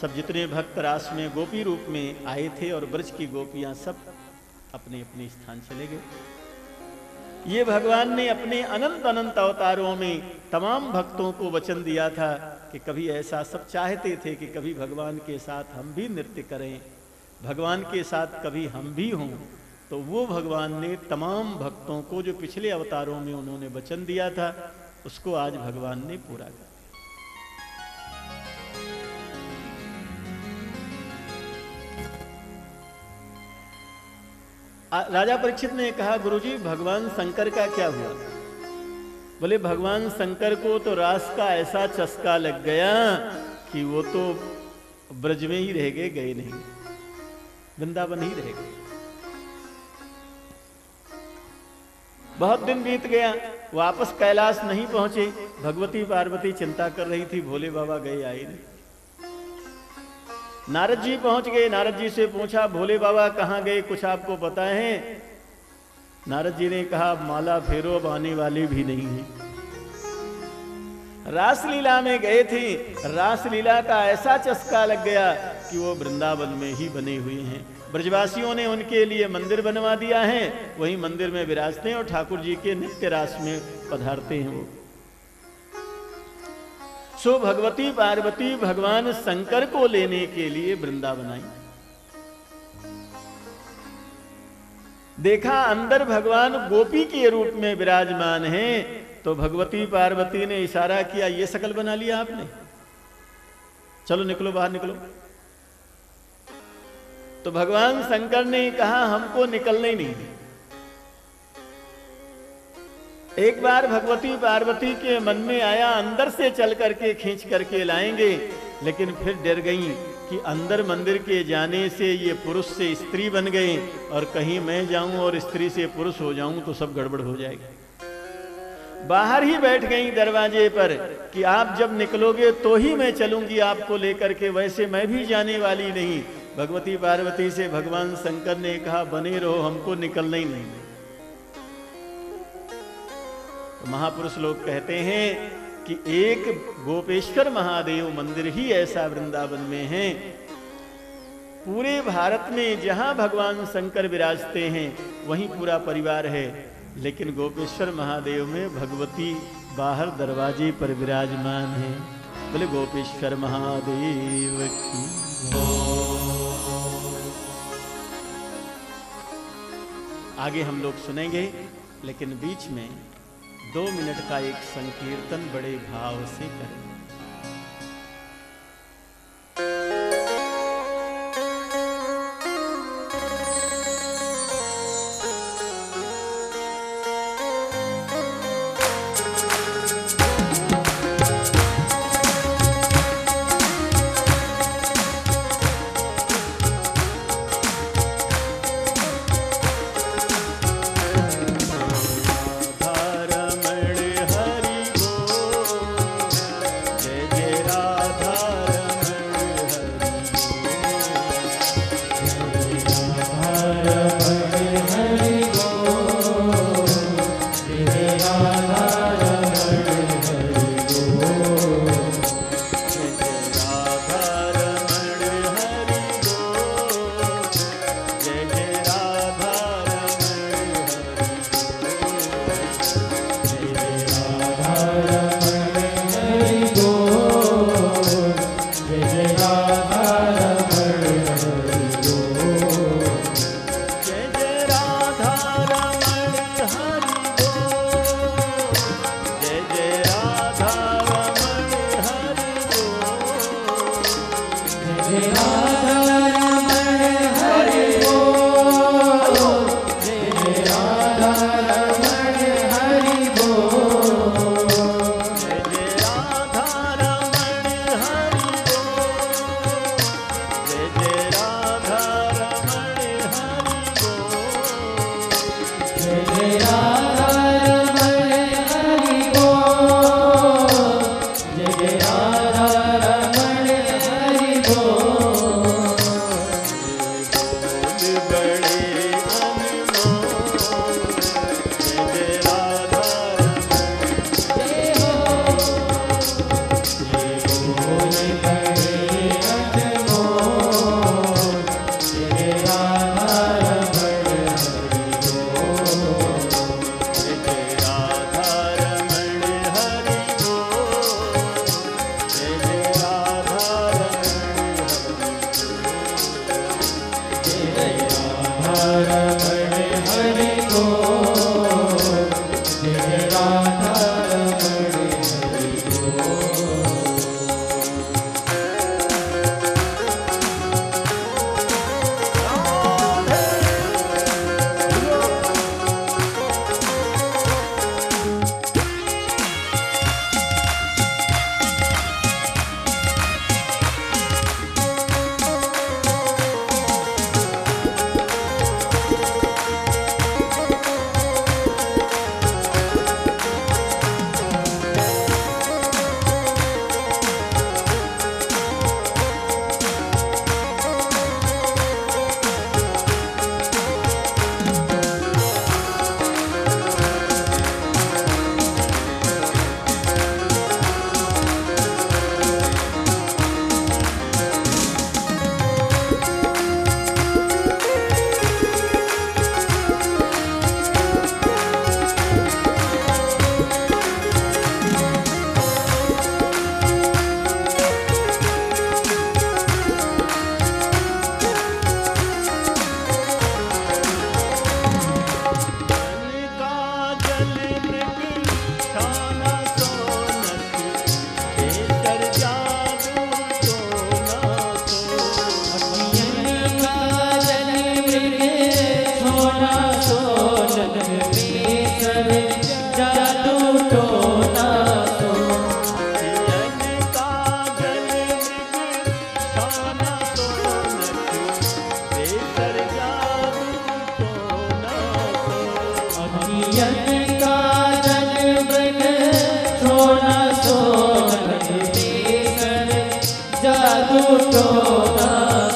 A: सब जितने भक्त रास में गोपी रूप में आए थे और ब्रज की गोपियां सब अपने अपने स्थान चले गए। ये भगवान ने अपने अनंत अनंत अवतारों में तमाम भक्तों को वचन दिया था कि कभी ऐसा, सब चाहते थे कि कभी भगवान के साथ हम भी नृत्य करें, भगवान के साथ कभी हम भी हों। तो वो भगवान ने तमाम भक्तों को जो पिछले अवतारों में उन्होंने वचन दिया था, उसको आज भगवान ने पूरा कर। राजा परीक्षित ने कहा, गुरुजी भगवान शंकर का क्या हुआ? बोले भगवान शंकर को तो रास का ऐसा चस्का लग गया कि वो तो ब्रज में ही रह गए नहीं, वृंदावन ही रह गए। बहुत दिन बीत गया, वापस कैलाश नहीं पहुंचे। भगवती पार्वती चिंता कर रही थी, भोले बाबा गए आए नहीं। नारद जी पहुंच गए, नारद जी से पूछा भोले बाबा कहाँ गए, कुछ आपको पता है? नारद जी ने कहा माला फेरो, अब आने वाले भी नहीं है। रासलीला में गए थे, रासलीला का ऐसा चस्का लग गया कि वो वृंदावन में ही बने हुए हैं। ब्रजवासियों ने उनके लिए मंदिर बनवा दिया है, वही मंदिर में विराजते हैं और ठाकुर जी के नित्य रास में पधारते हैं वो। सो भगवती पार्वती भगवान शंकर को लेने के लिए वृंदावन आई। देखा अंदर भगवान गोपी के रूप में विराजमान हैं, तो भगवती पार्वती ने इशारा किया, ये शकल बना लिया आपने, चलो निकलो बाहर निकलो। तो भगवान शंकर ने कहा हमको निकलना ही नहीं। एक बार भगवती पार्वती के मन में आया अंदर से चल करके खींच करके लाएंगे, लेकिन फिर डर गई कि अंदर मंदिर के जाने से ये पुरुष से स्त्री बन गए और कहीं मैं जाऊं और स्त्री से पुरुष हो जाऊं तो सब गड़बड़ हो जाएगा। बाहर ही बैठ गई दरवाजे पर कि आप जब निकलोगे तो ही मैं चलूंगी आपको लेकर के, वैसे मैं भी जाने वाली नहीं। भगवती पार्वती से भगवान शंकर ने कहा बने रहो, हमको निकलना ही नहीं। तो महापुरुष लोग कहते हैं कि एक गोपेश्वर महादेव मंदिर ही ऐसा वृंदावन में है। पूरे भारत में जहां भगवान शंकर विराजते हैं वहीं पूरा परिवार है, लेकिन गोपेश्वर महादेव में भगवती बाहर दरवाजे पर विराजमान है। बोले गोपेश्वर महादेव की। आगे हम लोग सुनेंगे, लेकिन बीच में 2 मिनट का एक संकीर्तन बड़े भाव से करें। कर जादू टोना सो।
B: अखियन काजल मृग छोना सो नयन में कर जादू टोना सो।
A: अखियन काजल मृग छोना सो नयन में कर जादू टोना सो।
B: अखियन काजल मृग छोना सो नयन में कर जादू टोना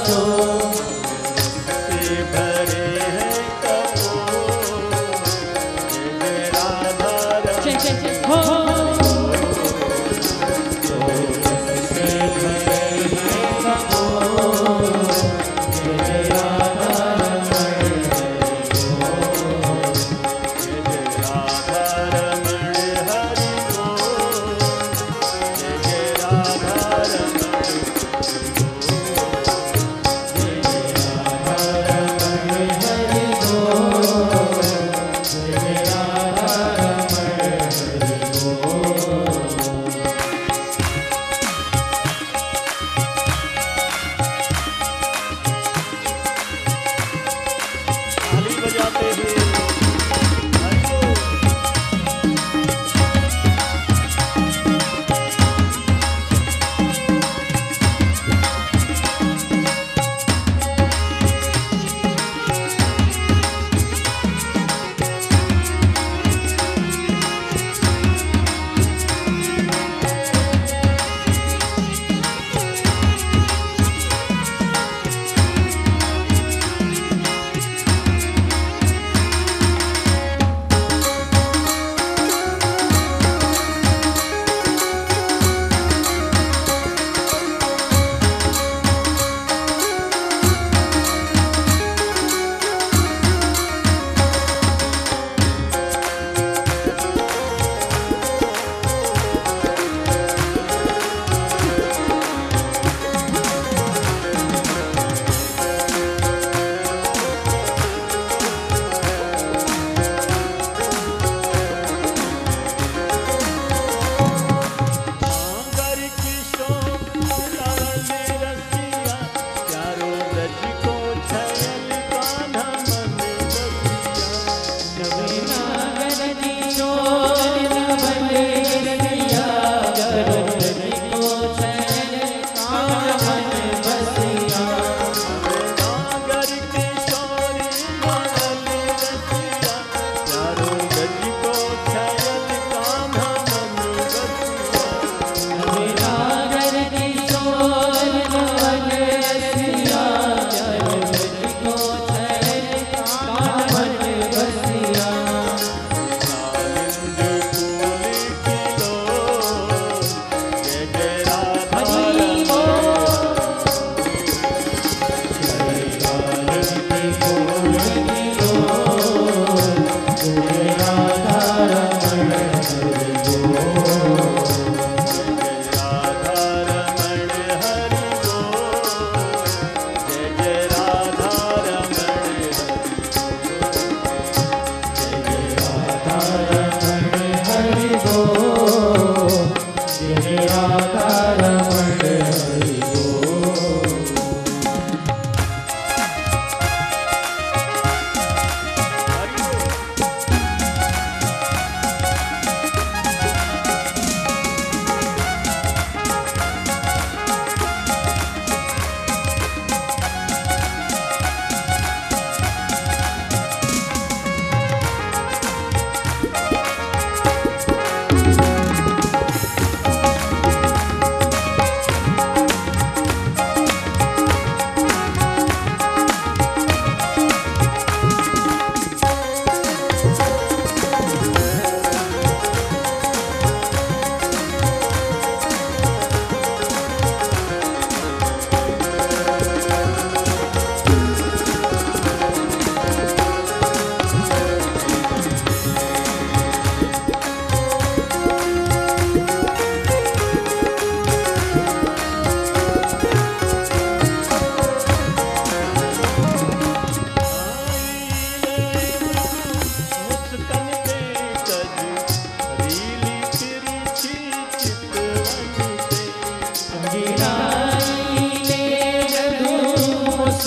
B: सो।
A: से भरे हैं कपोल जय राधा रमण।
B: हो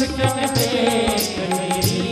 B: मुस्कान पे कजरी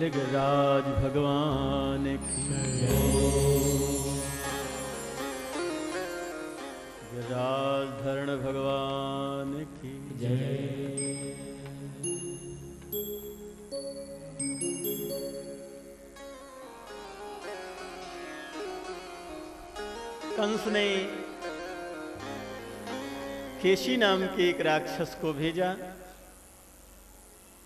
A: गजराज भगवान की गजराज धरण भगवान की जय। कंस ने केशी नाम के एक राक्षस को भेजा।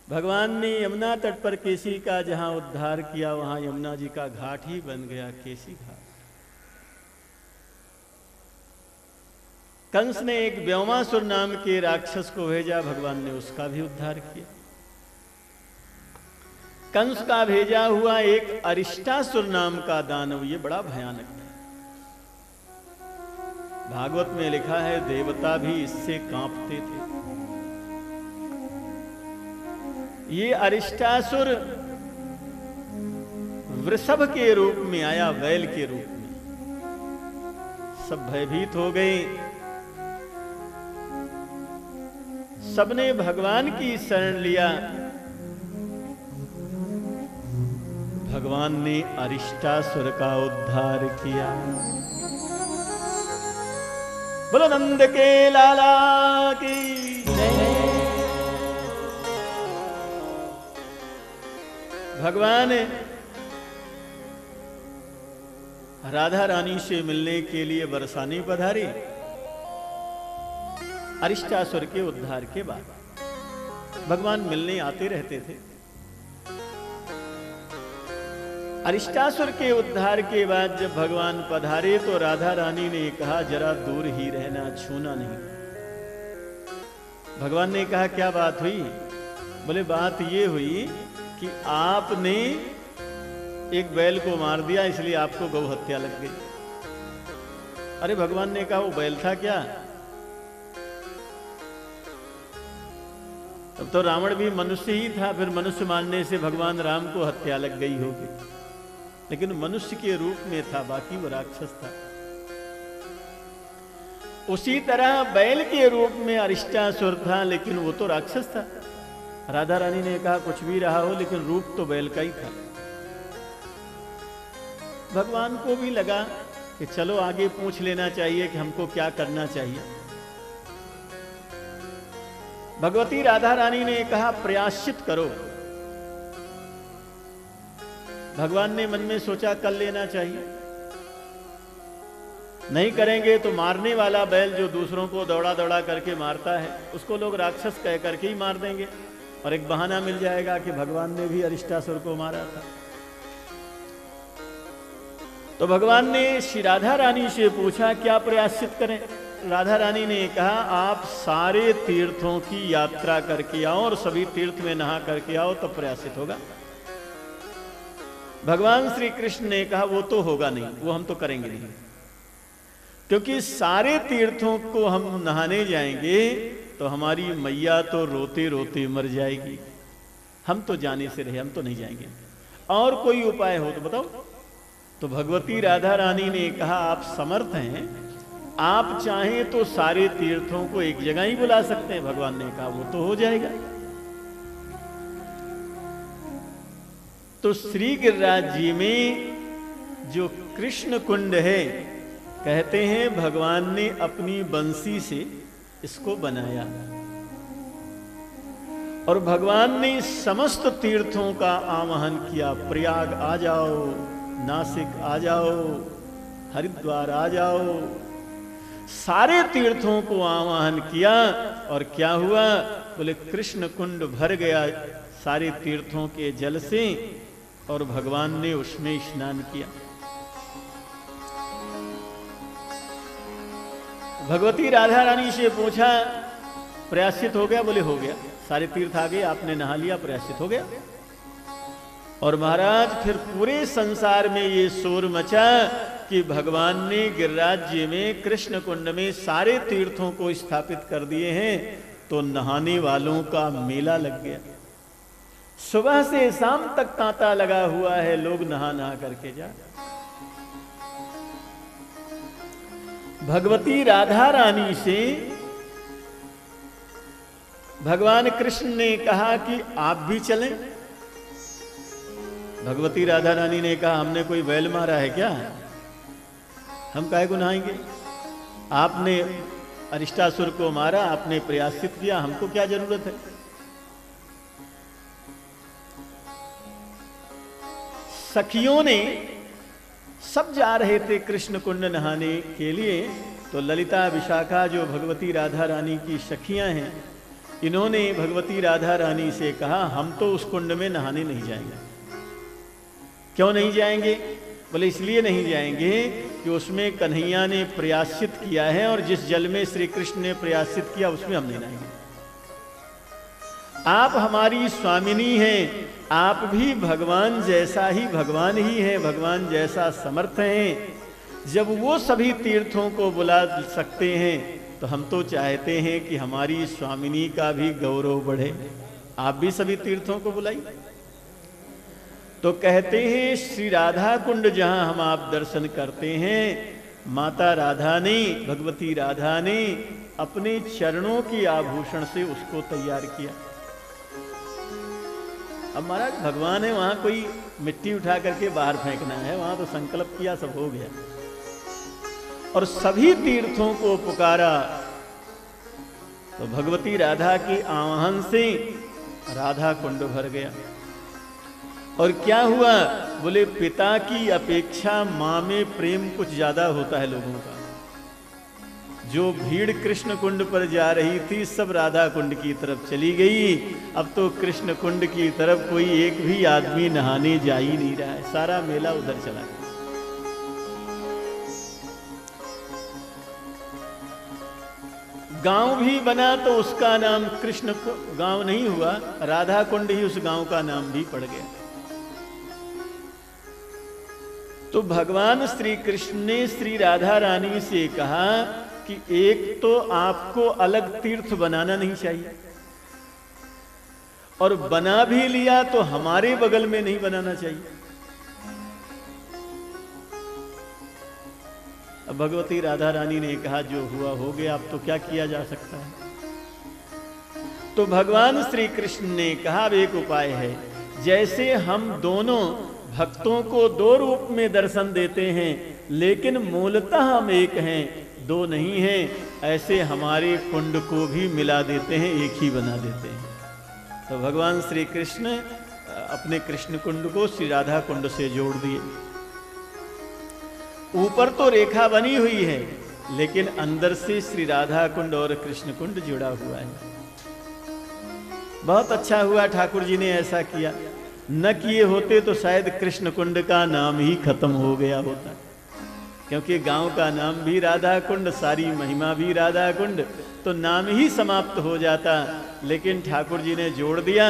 A: भगवान ने यमुना तट पर केसी का जहां उद्धार किया, वहां यमुना जी का घाट ही बन गया केसी घाट। कंस ने एक व्योमासुर नाम के राक्षस को भेजा, भगवान ने उसका भी उद्धार किया। कंस का भेजा हुआ एक अरिष्टासुर नाम का दानव, ये बड़ा भयानक था। भागवत में लिखा है देवता भी इससे कांपते थे। ये अरिष्टासुर वृषभ के रूप में आया, बैल के रूप में। सब भयभीत हो गए सबने भगवान की शरण लिया। भगवान ने अरिष्टासुर का उद्धार किया। बोलो नंद के लाला की जय। भगवान राधा रानी से मिलने के लिए बरसाने पधारे। अरिष्टासुर के उद्धार के बाद भगवान मिलने आते रहते थे। अरिष्टासुर के उद्धार के बाद जब भगवान पधारे तो राधा रानी ने कहा जरा दूर ही रहना, छूना नहीं। भगवान ने कहा क्या बात हुई? बोले बात ये हुई कि आपने एक बैल को मार दिया इसलिए आपको गौ हत्या लग गई। अरे भगवान ने कहा वो बैल था क्या? तब तो रावण भी मनुष्य ही था, फिर मनुष्य मारने से भगवान राम को हत्या लग गई होगी, लेकिन मनुष्य के रूप में था, बाकी वो राक्षस था। उसी तरह बैल के रूप में अरिष्टासुर था, लेकिन वो तो राक्षस था। राधा रानी ने कहा कुछ भी रहा हो लेकिन रूप तो बैल का ही था। भगवान को भी लगा कि चलो आगे पूछ लेना चाहिए कि हमको क्या करना चाहिए। भगवती राधा रानी ने कहा प्रयाश्चित करो। भगवान ने मन में सोचा कर लेना चाहिए, नहीं करेंगे तो मारने वाला बैल जो दूसरों को दौड़ा दौड़ा करके मारता है उसको लोग राक्षस कह करके ही मार देंगे और एक बहाना मिल जाएगा कि भगवान ने भी अरिष्टासुर को मारा था। तो भगवान ने श्री राधा रानी से पूछा क्या प्रयाश्चित करें? राधा रानी ने कहा आप सारे तीर्थों की यात्रा करके आओ और सभी तीर्थ में नहा करके आओ तब प्रयाश्चित होगा। भगवान श्री कृष्ण ने कहा वो तो होगा नहीं, वो हम तो करेंगे नहीं, क्योंकि सारे तीर्थों को हम नहाने जाएंगे तो हमारी मैया तो रोते रोते मर जाएगी। हम तो जाने से रहे, हम तो नहीं जाएंगे, और कोई उपाय हो तो बताओ। तो भगवती राधा रानी ने कहा आप समर्थ हैं, आप चाहें तो सारे तीर्थों को एक जगह ही बुला सकते हैं। भगवान ने कहा वो तो हो जाएगा। तो श्री गिरिराज जी में जो कृष्ण कुंड है, कहते हैं भगवान ने अपनी बंसी से इसको बनाया और भगवान ने समस्त तीर्थों का आवाहन किया। प्रयाग आ जाओ, नासिक आ जाओ, हरिद्वार आ जाओ, सारे तीर्थों को आवाहन किया और क्या हुआ? बोले कृष्ण कुंड भर गया सारे तीर्थों के जल से और भगवान ने उसमें स्नान किया। भगवती राधा रानी से पूछा प्रयाश्चित हो गया? बोले हो गया, सारे तीर्थ आ गए, आपने नहा लिया, प्रयाश्चित हो गया। और महाराज फिर पूरे संसार में ये शोर मचा कि भगवान ने गिरिराज जी में कृष्ण कुंड में सारे तीर्थों को स्थापित कर दिए हैं, तो नहाने वालों का मेला लग गया। सुबह से शाम तक तांता लगा हुआ है, लोग नहा नहा करके जा। भगवती राधा रानी से भगवान कृष्ण ने कहा कि आप भी चलें। भगवती राधा रानी ने कहा हमने कोई बैल मारा है क्या? हम काहे को नहाएंगे? आपने अरिष्टासुर को मारा, आपने प्रयाश्चित किया, हमको क्या जरूरत है? सखियों ने सब जा रहे थे कृष्ण कुंड नहाने के लिए, तो ललिता विशाखा जो भगवती राधा रानी की सखियां हैं, इन्होंने भगवती राधा रानी से कहा हम तो उस कुंड में नहाने नहीं जाएंगे। क्यों नहीं जाएंगे? बोले इसलिए नहीं जाएंगे कि उसमें कन्हैया ने प्रयाश्चित किया है और जिस जल में श्री कृष्ण ने प्रयाश्चित किया उसमें हम नहीं नहाएंगे। आप हमारी स्वामिनी हैं, आप भी भगवान जैसा ही भगवान ही है, भगवान जैसा समर्थ हैं। जब वो सभी तीर्थों को बुला सकते हैं तो हम तो चाहते हैं कि हमारी स्वामिनी का भी गौरव बढ़े, आप भी सभी तीर्थों को बुलाइए। तो कहते हैं श्री राधा कुंड जहां हम आप दर्शन करते हैं, माता राधा ने, भगवती राधा ने अपने चरणों के आभूषण से उसको तैयार किया। अब महाराज भगवान है, वहां कोई मिट्टी उठा करके बाहर फेंकना है, वहां तो संकल्प किया, सब हो गया। और सभी तीर्थों को पुकारा तो भगवती राधा की आवाहन से राधा कुंड भर गया। और क्या हुआ? बोले पिता की अपेक्षा मां में प्रेम कुछ ज्यादा होता है लोगों का। जो भीड़ कृष्ण कुंड पर जा रही थी सब राधा कुंड की तरफ चली गई। अब तो कृष्ण कुंड की तरफ कोई एक भी आदमी नहाने जा ही नहीं रहा है, सारा मेला उधर चला गया। गांव भी बना तो उसका नाम कृष्ण गांव नहीं हुआ, राधा कुंड ही उस गांव का नाम भी पड़ गया। तो भगवान श्री कृष्ण ने श्री राधा रानी से कहा कि एक तो आपको अलग तीर्थ बनाना नहीं चाहिए, और बना भी लिया तो हमारे बगल में नहीं बनाना चाहिए। अब भगवती राधा रानी ने कहा जो हुआ हो गया, अब तो क्या किया जा सकता है। तो भगवान श्री कृष्ण ने कहा अब एक उपाय है, जैसे हम दोनों भक्तों को दो रूप में दर्शन देते हैं लेकिन मूलतः हम एक हैं, दो नहीं हैं, ऐसे हमारे कुंड को भी मिला देते हैं, एक ही बना देते हैं। तो भगवान श्री कृष्ण अपने कृष्ण कुंड को श्री राधा कुंड से जोड़ दिए। ऊपर तो रेखा बनी हुई है लेकिन अंदर से श्री राधा कुंड और कृष्ण कुंड जुड़ा हुआ है। बहुत अच्छा हुआ ठाकुर जी ने ऐसा किया, न किए होते तो शायद कृष्ण कुंड का नाम ही खत्म हो गया होता, क्योंकि गांव का नाम भी राधा कुंड, सारी महिमा भी राधा कुंड, तो नाम ही समाप्त हो जाता। लेकिन ठाकुर जी ने जोड़ दिया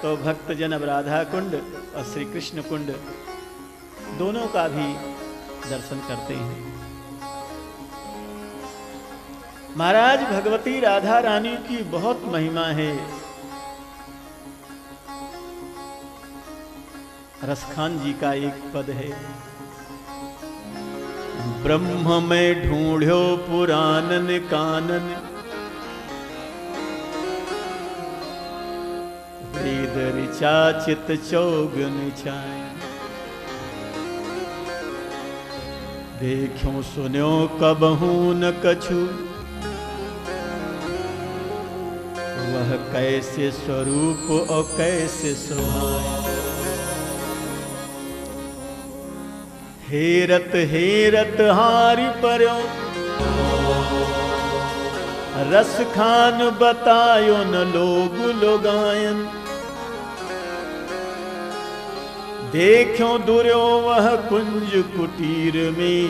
A: तो भक्तजन अब राधा कुंड और श्री कृष्ण कुंड दोनों का भी दर्शन करते हैं। महाराज भगवती राधा रानी की बहुत महिमा है। रसखान जी का एक पद है, ब्रह्म में ढूंढ्यो पुरानन कानन, वेद ऋचा चित चौगन छाय, देखो सुन्यो कबहू न कछु, वह कैसे स्वरूप और कैसे सुहाय। हेरत हेरत हारि पर्यो, रस खान बतायो न लोग लोगायन, देखो दुर्यो वह कुंज कुटीर में,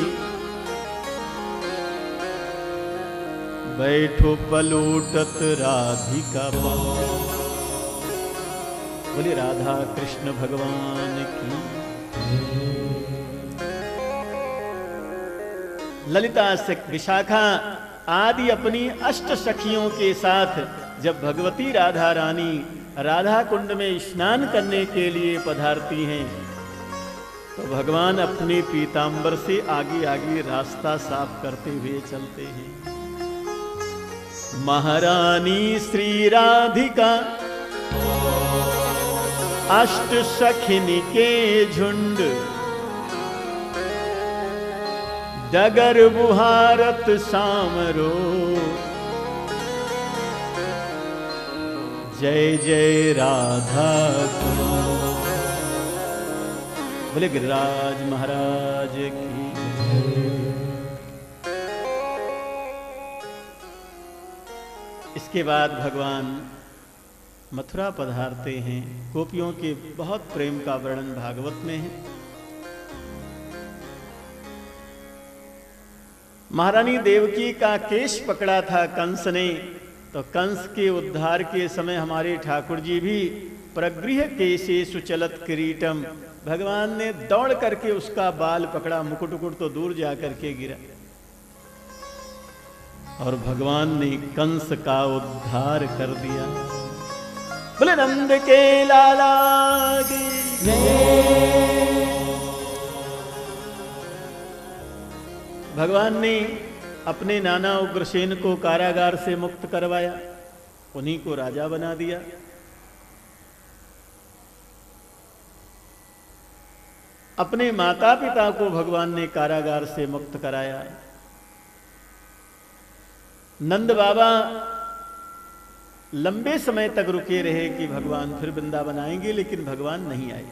A: बैठो पलोटत राधिका पाँव। बोले राधा कृष्ण भगवान की। ललिता विशाखा आदि अपनी अष्ट सखियों के साथ जब भगवती राधा रानी राधा कुंड में स्नान करने के लिए पधारती हैं तो भगवान अपने पीतांबर से आगे आगे रास्ता साफ करते हुए चलते हैं। महारानी श्री राधिका अष्ट सखिनी के झुंड, डगर बुहारत सामरो, जय जय राधा कुंड। बोले गिरिराज महाराज की। इसके बाद भगवान मथुरा पधारते हैं। गोपियों के बहुत प्रेम का वर्णन भागवत में है। महारानी देवकी का केश पकड़ा था कंस ने, तो कंस के उद्धार के समय हमारे ठाकुर जी भी प्रगृह केशे सुचलत किरीटम, भगवान ने दौड़ करके उसका बाल पकड़ा, मुकुट उकुट तो दूर जा करके गिरा और भगवान ने कंस का उद्धार कर दिया। बोले नंद के लाला की। भगवान ने अपने नाना उग्रसेन को कारागार से मुक्त करवाया, उन्हीं को राजा बना दिया। अपने माता पिता को भगवान ने कारागार से मुक्त कराया। नंद बाबा लंबे समय तक रुके रहे कि भगवान फिर वृंदावन आएंगे, लेकिन भगवान नहीं आए।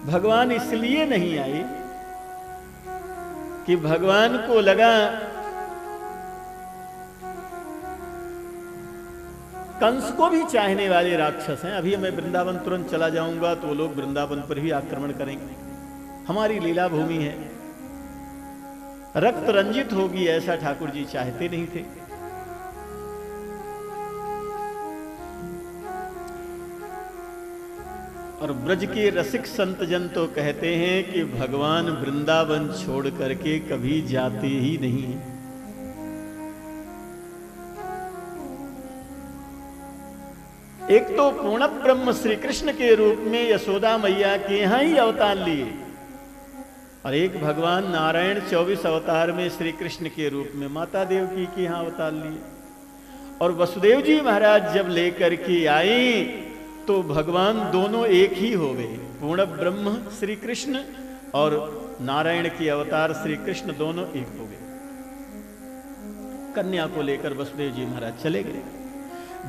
A: भगवान इसलिए नहीं आए कि भगवान को लगा कंस को भी चाहने वाले राक्षस हैं, अभी मैं वृंदावन तुरंत चला जाऊंगा तो लोग वृंदावन पर भी आक्रमण करेंगे, हमारी लीला भूमि है, रक्त रंजित होगी, ऐसा ठाकुर जी चाहते नहीं थे। और ब्रज के रसिक संत जन तो कहते हैं कि भगवान वृंदावन छोड़ करके कभी जाते ही नहीं हैं। एक तो पूर्ण ब्रह्म श्री कृष्ण के रूप में यशोदा मैया के यहां ही अवतार लिए, और एक भगवान नारायण 24 अवतार में श्री कृष्ण के रूप में माता देवकी के यहां अवतार लिए। और वसुदेव जी महाराज जब लेकर के आए तो भगवान दोनों एक ही हो गए, पूर्ण ब्रह्म श्री कृष्ण और नारायण के अवतार श्री कृष्ण दोनों एक हो गए। कन्या को लेकर वसुदेव जी महाराज चले गए।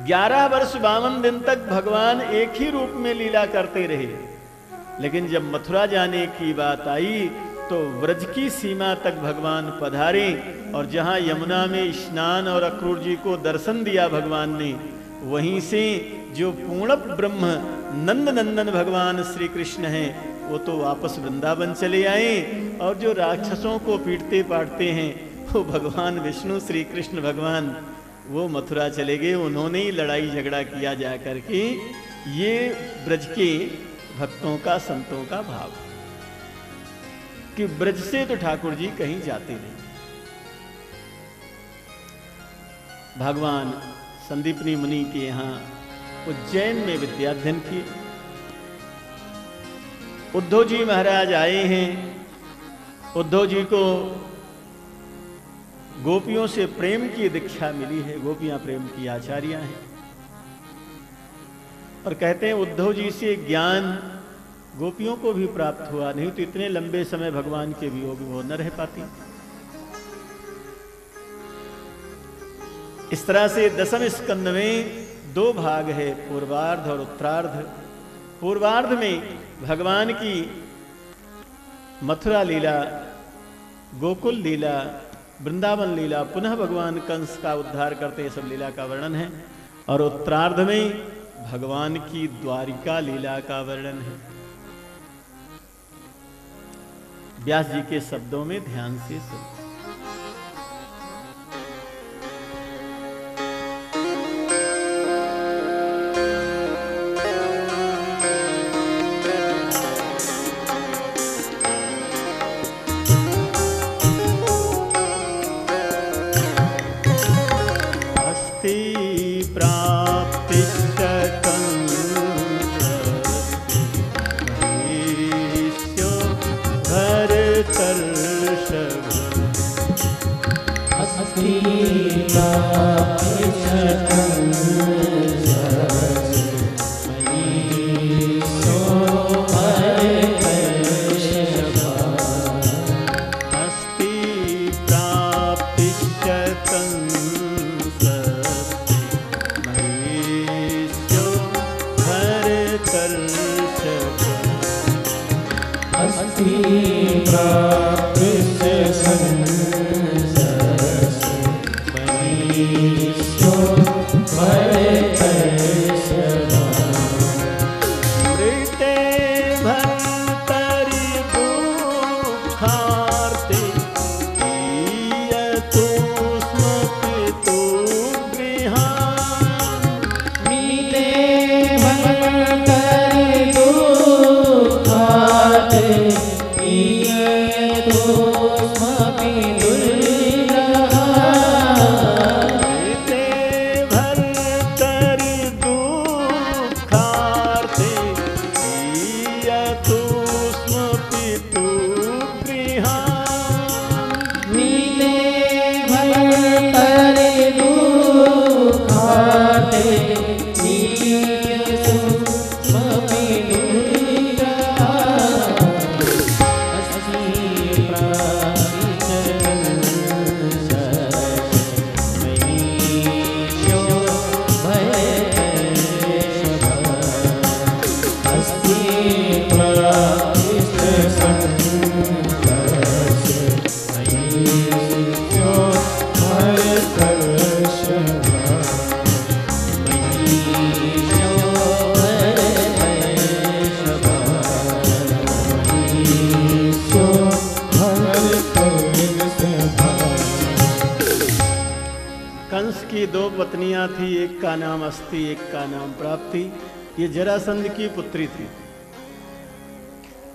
A: 11 वर्ष 52 दिन तक भगवान एक ही रूप में लीला करते रहे, लेकिन जब मथुरा जाने की बात आई तो व्रज की सीमा तक भगवान पधारे, और जहां यमुना में स्नान और अक्रूर जी को दर्शन दिया भगवान ने, वहीं से जो पूर्ण ब्रह्म नंद नंदन भगवान श्री कृष्ण हैं वो तो वापस वृंदावन चले आए, और जो राक्षसों को पीटते पाटते हैं वो भगवान विष्णु श्री कृष्ण भगवान वो मथुरा चले गए। उन्होंने ही लड़ाई झगड़ा किया जा करके। ये ब्रज के भक्तों का, संतों का भाव कि ब्रज से तो ठाकुर जी कहीं जाते नहीं। भगवान संदीपनी मुनि के यहाँ उज्जैन में विद्याध्ययन किए। उद्धव जी महाराज आए हैं। उद्धव जी को गोपियों से प्रेम की दीक्षा मिली है, गोपियां प्रेम की आचार्या हैं, और कहते हैं उद्धव जी से ज्ञान गोपियों को भी प्राप्त हुआ, नहीं तो इतने लंबे समय भगवान के वियोग में वो न रह पाती। इस तरह से दसम स्कंद में 2 भाग है, पूर्वार्ध और उत्तरार्ध। पूर्वार्ध में भगवान की मथुरा लीला, गोकुल लीला, वृंदावन लीला, पुनः भगवान कंस का उद्धार करते हैं, सब लीला का वर्णन है। और उत्तरार्ध में भगवान की द्वारिका लीला का वर्णन है। व्यास जी के शब्दों में ध्यान से सुनो।
B: हाँ
A: की 2 पत्नियां थी, एक का नाम अस्ति, एक का नाम प्राप्ति। ये जरासंध की पुत्री थी।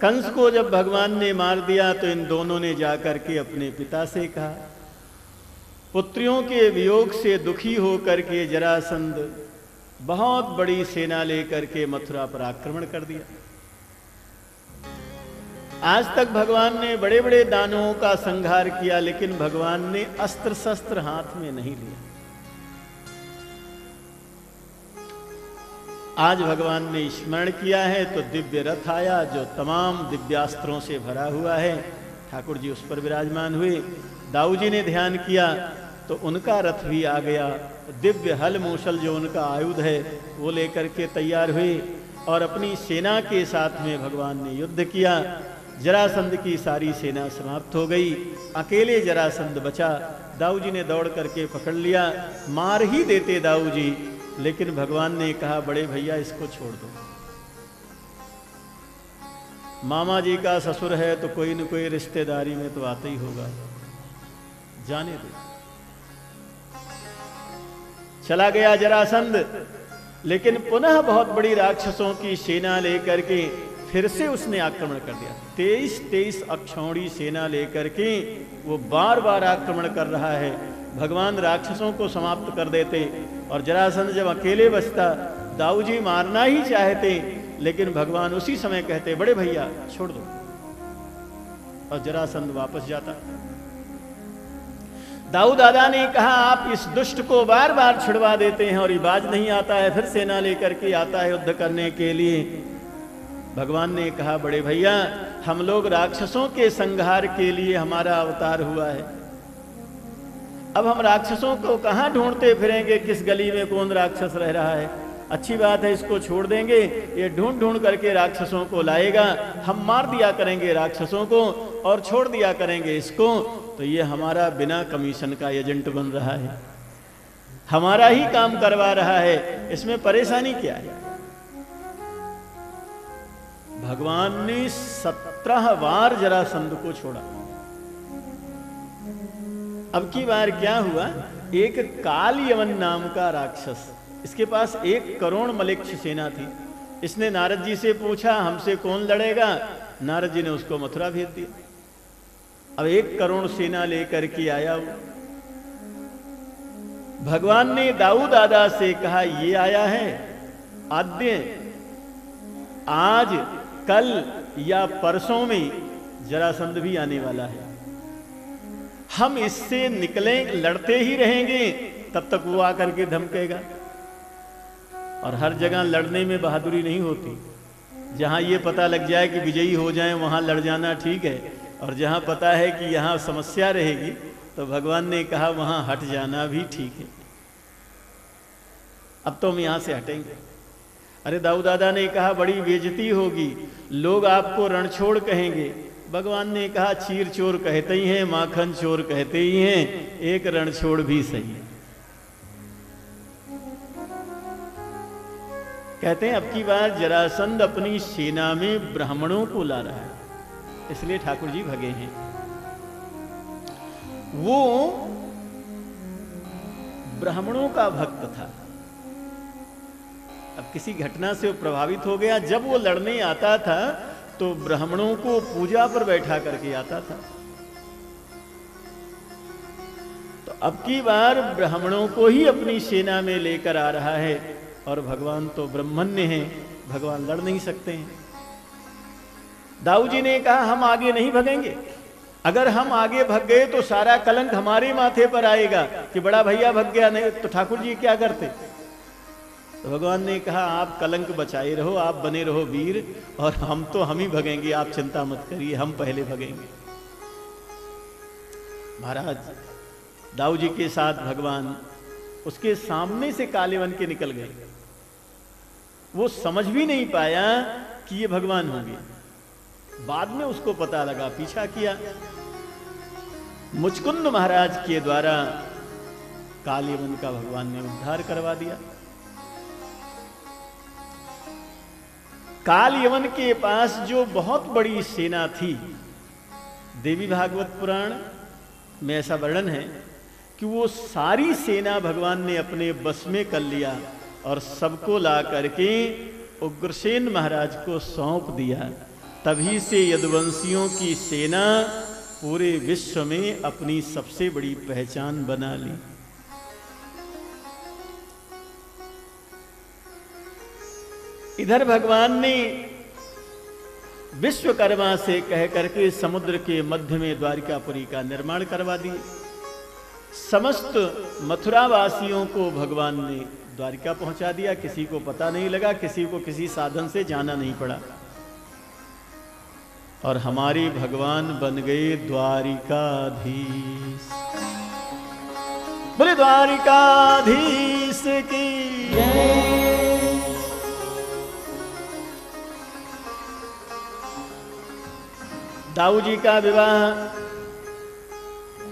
A: कंस को जब भगवान ने मार दिया तो इन दोनों ने जाकर के अपने पिता से कहा। पुत्रियों के वियोग से दुखी होकर के जरासंध बहुत बड़ी सेना लेकर के मथुरा पर आक्रमण कर दिया। आज तक भगवान ने बड़े बड़े दानवों का संहार किया, लेकिन भगवान ने अस्त्र शस्त्र हाथ में नहीं लिया। आज भगवान ने स्मरण किया है तो दिव्य रथ आया जो तमाम दिव्यास्त्रों से भरा हुआ है। ठाकुर जी उस पर विराजमान हुए। दाऊ जी ने ध्यान किया तो उनका रथ भी आ गया। दिव्य हल मूसल जो उनका आयुध है वो लेकर के तैयार हुए और अपनी सेना के साथ में भगवान ने युद्ध किया। जरासंध की सारी सेना समाप्त हो गई, अकेले जरासंध बचा। दाऊ जी ने दौड़ करके पकड़ लिया। मार ही देते दाऊ जी, लेकिन भगवान ने कहा बड़े भैया इसको छोड़ दो। मामा जी का ससुर है तो कोई न कोई रिश्तेदारी में तो आता ही होगा, जाने दो। चला गया जरासंध, लेकिन पुनः बहुत बड़ी राक्षसों की सेना लेकर के फिर से उसने आक्रमण कर दिया। 23 अक्षौणी सेना लेकर के वो बार बार आक्रमण कर रहा है। भगवान राक्षसों को समाप्त कर देते और जरासंध जब अकेले बचता, दाऊ जी मारना ही चाहते, लेकिन भगवान उसी समय कहते बड़े भैया छोड़ दो, और जरासंध वापस जाता। दाऊ दादा ने कहा आप इस दुष्ट को बार बार छुड़वा देते हैं और ये बाज नहीं आता है, फिर सेना लेकर के आता है युद्ध करने के लिए। भगवान ने कहा बड़े भैया हम लोग राक्षसों के संहार के लिए हमारा अवतार हुआ है। अब हम राक्षसों को कहां ढूंढते फिरेंगे, किस गली में कौन राक्षस रह रहा है। अच्छी बात है, इसको छोड़ देंगे, ये ढूंढ ढूंढ करके राक्षसों को लाएगा, हम मार दिया करेंगे राक्षसों को और छोड़ दिया करेंगे इसको। तो ये हमारा बिना कमीशन का एजेंट बन रहा है, हमारा ही काम करवा रहा है, इसमें परेशानी क्या है। भगवान ने 17 बार जरासंध को छोड़ा। अब की बार क्या हुआ, एक काल यवन नाम का राक्षस, इसके पास 1 करोड़ मलिक्ष सेना थी। इसने नारद जी से पूछा हमसे कौन लड़ेगा। नारद जी ने उसको मथुरा भेज दिया। अब 1 करोड़ सेना लेकर के आया वो। भगवान ने दाऊ दादा से कहा ये आया है, आद्य आज कल या परसों में जरासंध भी आने वाला है, हम इससे निकले लड़ते ही रहेंगे तब तक वो आकर के धमकेगा। और हर जगह लड़ने में बहादुरी नहीं होती। जहां ये पता लग जाए कि विजयी हो जाए वहां लड़ जाना ठीक है, और जहां पता है कि यहां समस्या रहेगी तो भगवान ने कहा वहां हट जाना भी ठीक है। अब तो हम यहां से हटेंगे। अरे दाऊ दादा ने कहा बड़ी बेइज्जती होगी, लोग आपको रणछोड़ कहेंगे। भगवान ने कहा चीर चोर कहते ही हैं, माखन चोर कहते ही हैं, एक रणछोड़ भी सही है। कहते हैं अब की बार जरासंध अपनी सेना में ब्राह्मणों को ला रहा है, इसलिए ठाकुर जी भगे हैं। वो ब्राह्मणों का भक्त था। अब किसी घटना से वो प्रभावित हो गया। जब वो लड़ने आता था तो ब्राह्मणों को पूजा पर बैठा करके आता था। तो अब की बार ब्राह्मणों को ही अपनी सेना में लेकर आ रहा है, और भगवान तो ब्रह्मण्य हैं, भगवान लड़ नहीं सकते हैं। दाऊ जी ने कहा हम आगे नहीं भगेंगे, अगर हम आगे भग गए तो सारा कलंक हमारे माथे पर आएगा कि बड़ा भैया भग गया, नहीं तो ठाकुर जी क्या करते। तो भगवान ने कहा आप कलंक बचाए रहो, आप बने रहो वीर, और हम ही भगेंगे, आप चिंता मत करिए, हम पहले भगेंगे। महाराज दाऊ जी के साथ भगवान उसके सामने से काले वन के निकल गए। वो समझ भी नहीं पाया कि ये भगवान होंगे। बाद में उसको पता लगा, पीछा किया। मुचकुंद महाराज के द्वारा काले वन का भगवान ने उद्धार करवा दिया। काल यवन के पास जो बहुत बड़ी सेना थी, देवी भागवत पुराण में ऐसा वर्णन है कि वो सारी सेना भगवान ने अपने बस में कर लिया और सबको ला करके उग्रसेन महाराज को सौंप दिया। तभी से यदुवंशियों की सेना पूरे विश्व में अपनी सबसे बड़ी पहचान बना ली। इधर भगवान ने विश्वकर्मा से कह करके समुद्र के मध्य में द्वारिकापुरी का निर्माण करवा दिया। समस्त मथुरा वासियों को भगवान ने द्वारिका पहुंचा दिया। किसी को पता नहीं लगा, किसी को किसी साधन से जाना नहीं पड़ा। और हमारे भगवान बन गए द्वारिकाधीश। बोले द्वारिकाधीश की जय। दाऊ जी का विवाह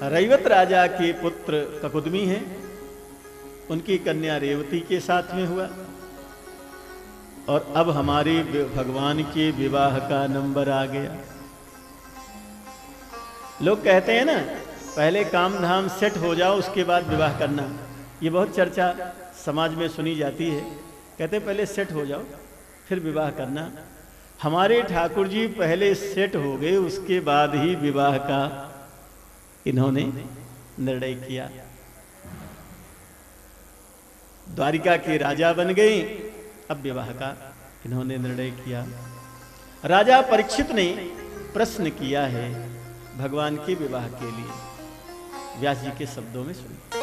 A: रैवत राजा के पुत्र ककुदमी हैं, उनकी कन्या रेवती के साथ में हुआ। और अब हमारे भगवान के विवाह का नंबर आ गया। लोग कहते हैं ना, पहले काम धाम सेट हो जाओ उसके बाद विवाह करना। ये बहुत चर्चा समाज में सुनी जाती है। कहते पहले सेट हो जाओ फिर विवाह करना। हमारे ठाकुर जी पहले सेट हो गए, उसके बाद ही विवाह का इन्होंने निर्णय किया। द्वारिका के राजा बन गए, अब विवाह का इन्होंने निर्णय किया। राजा परीक्षित ने प्रश्न किया है भगवान के विवाह के लिए। व्यास जी के शब्दों में सुनिए।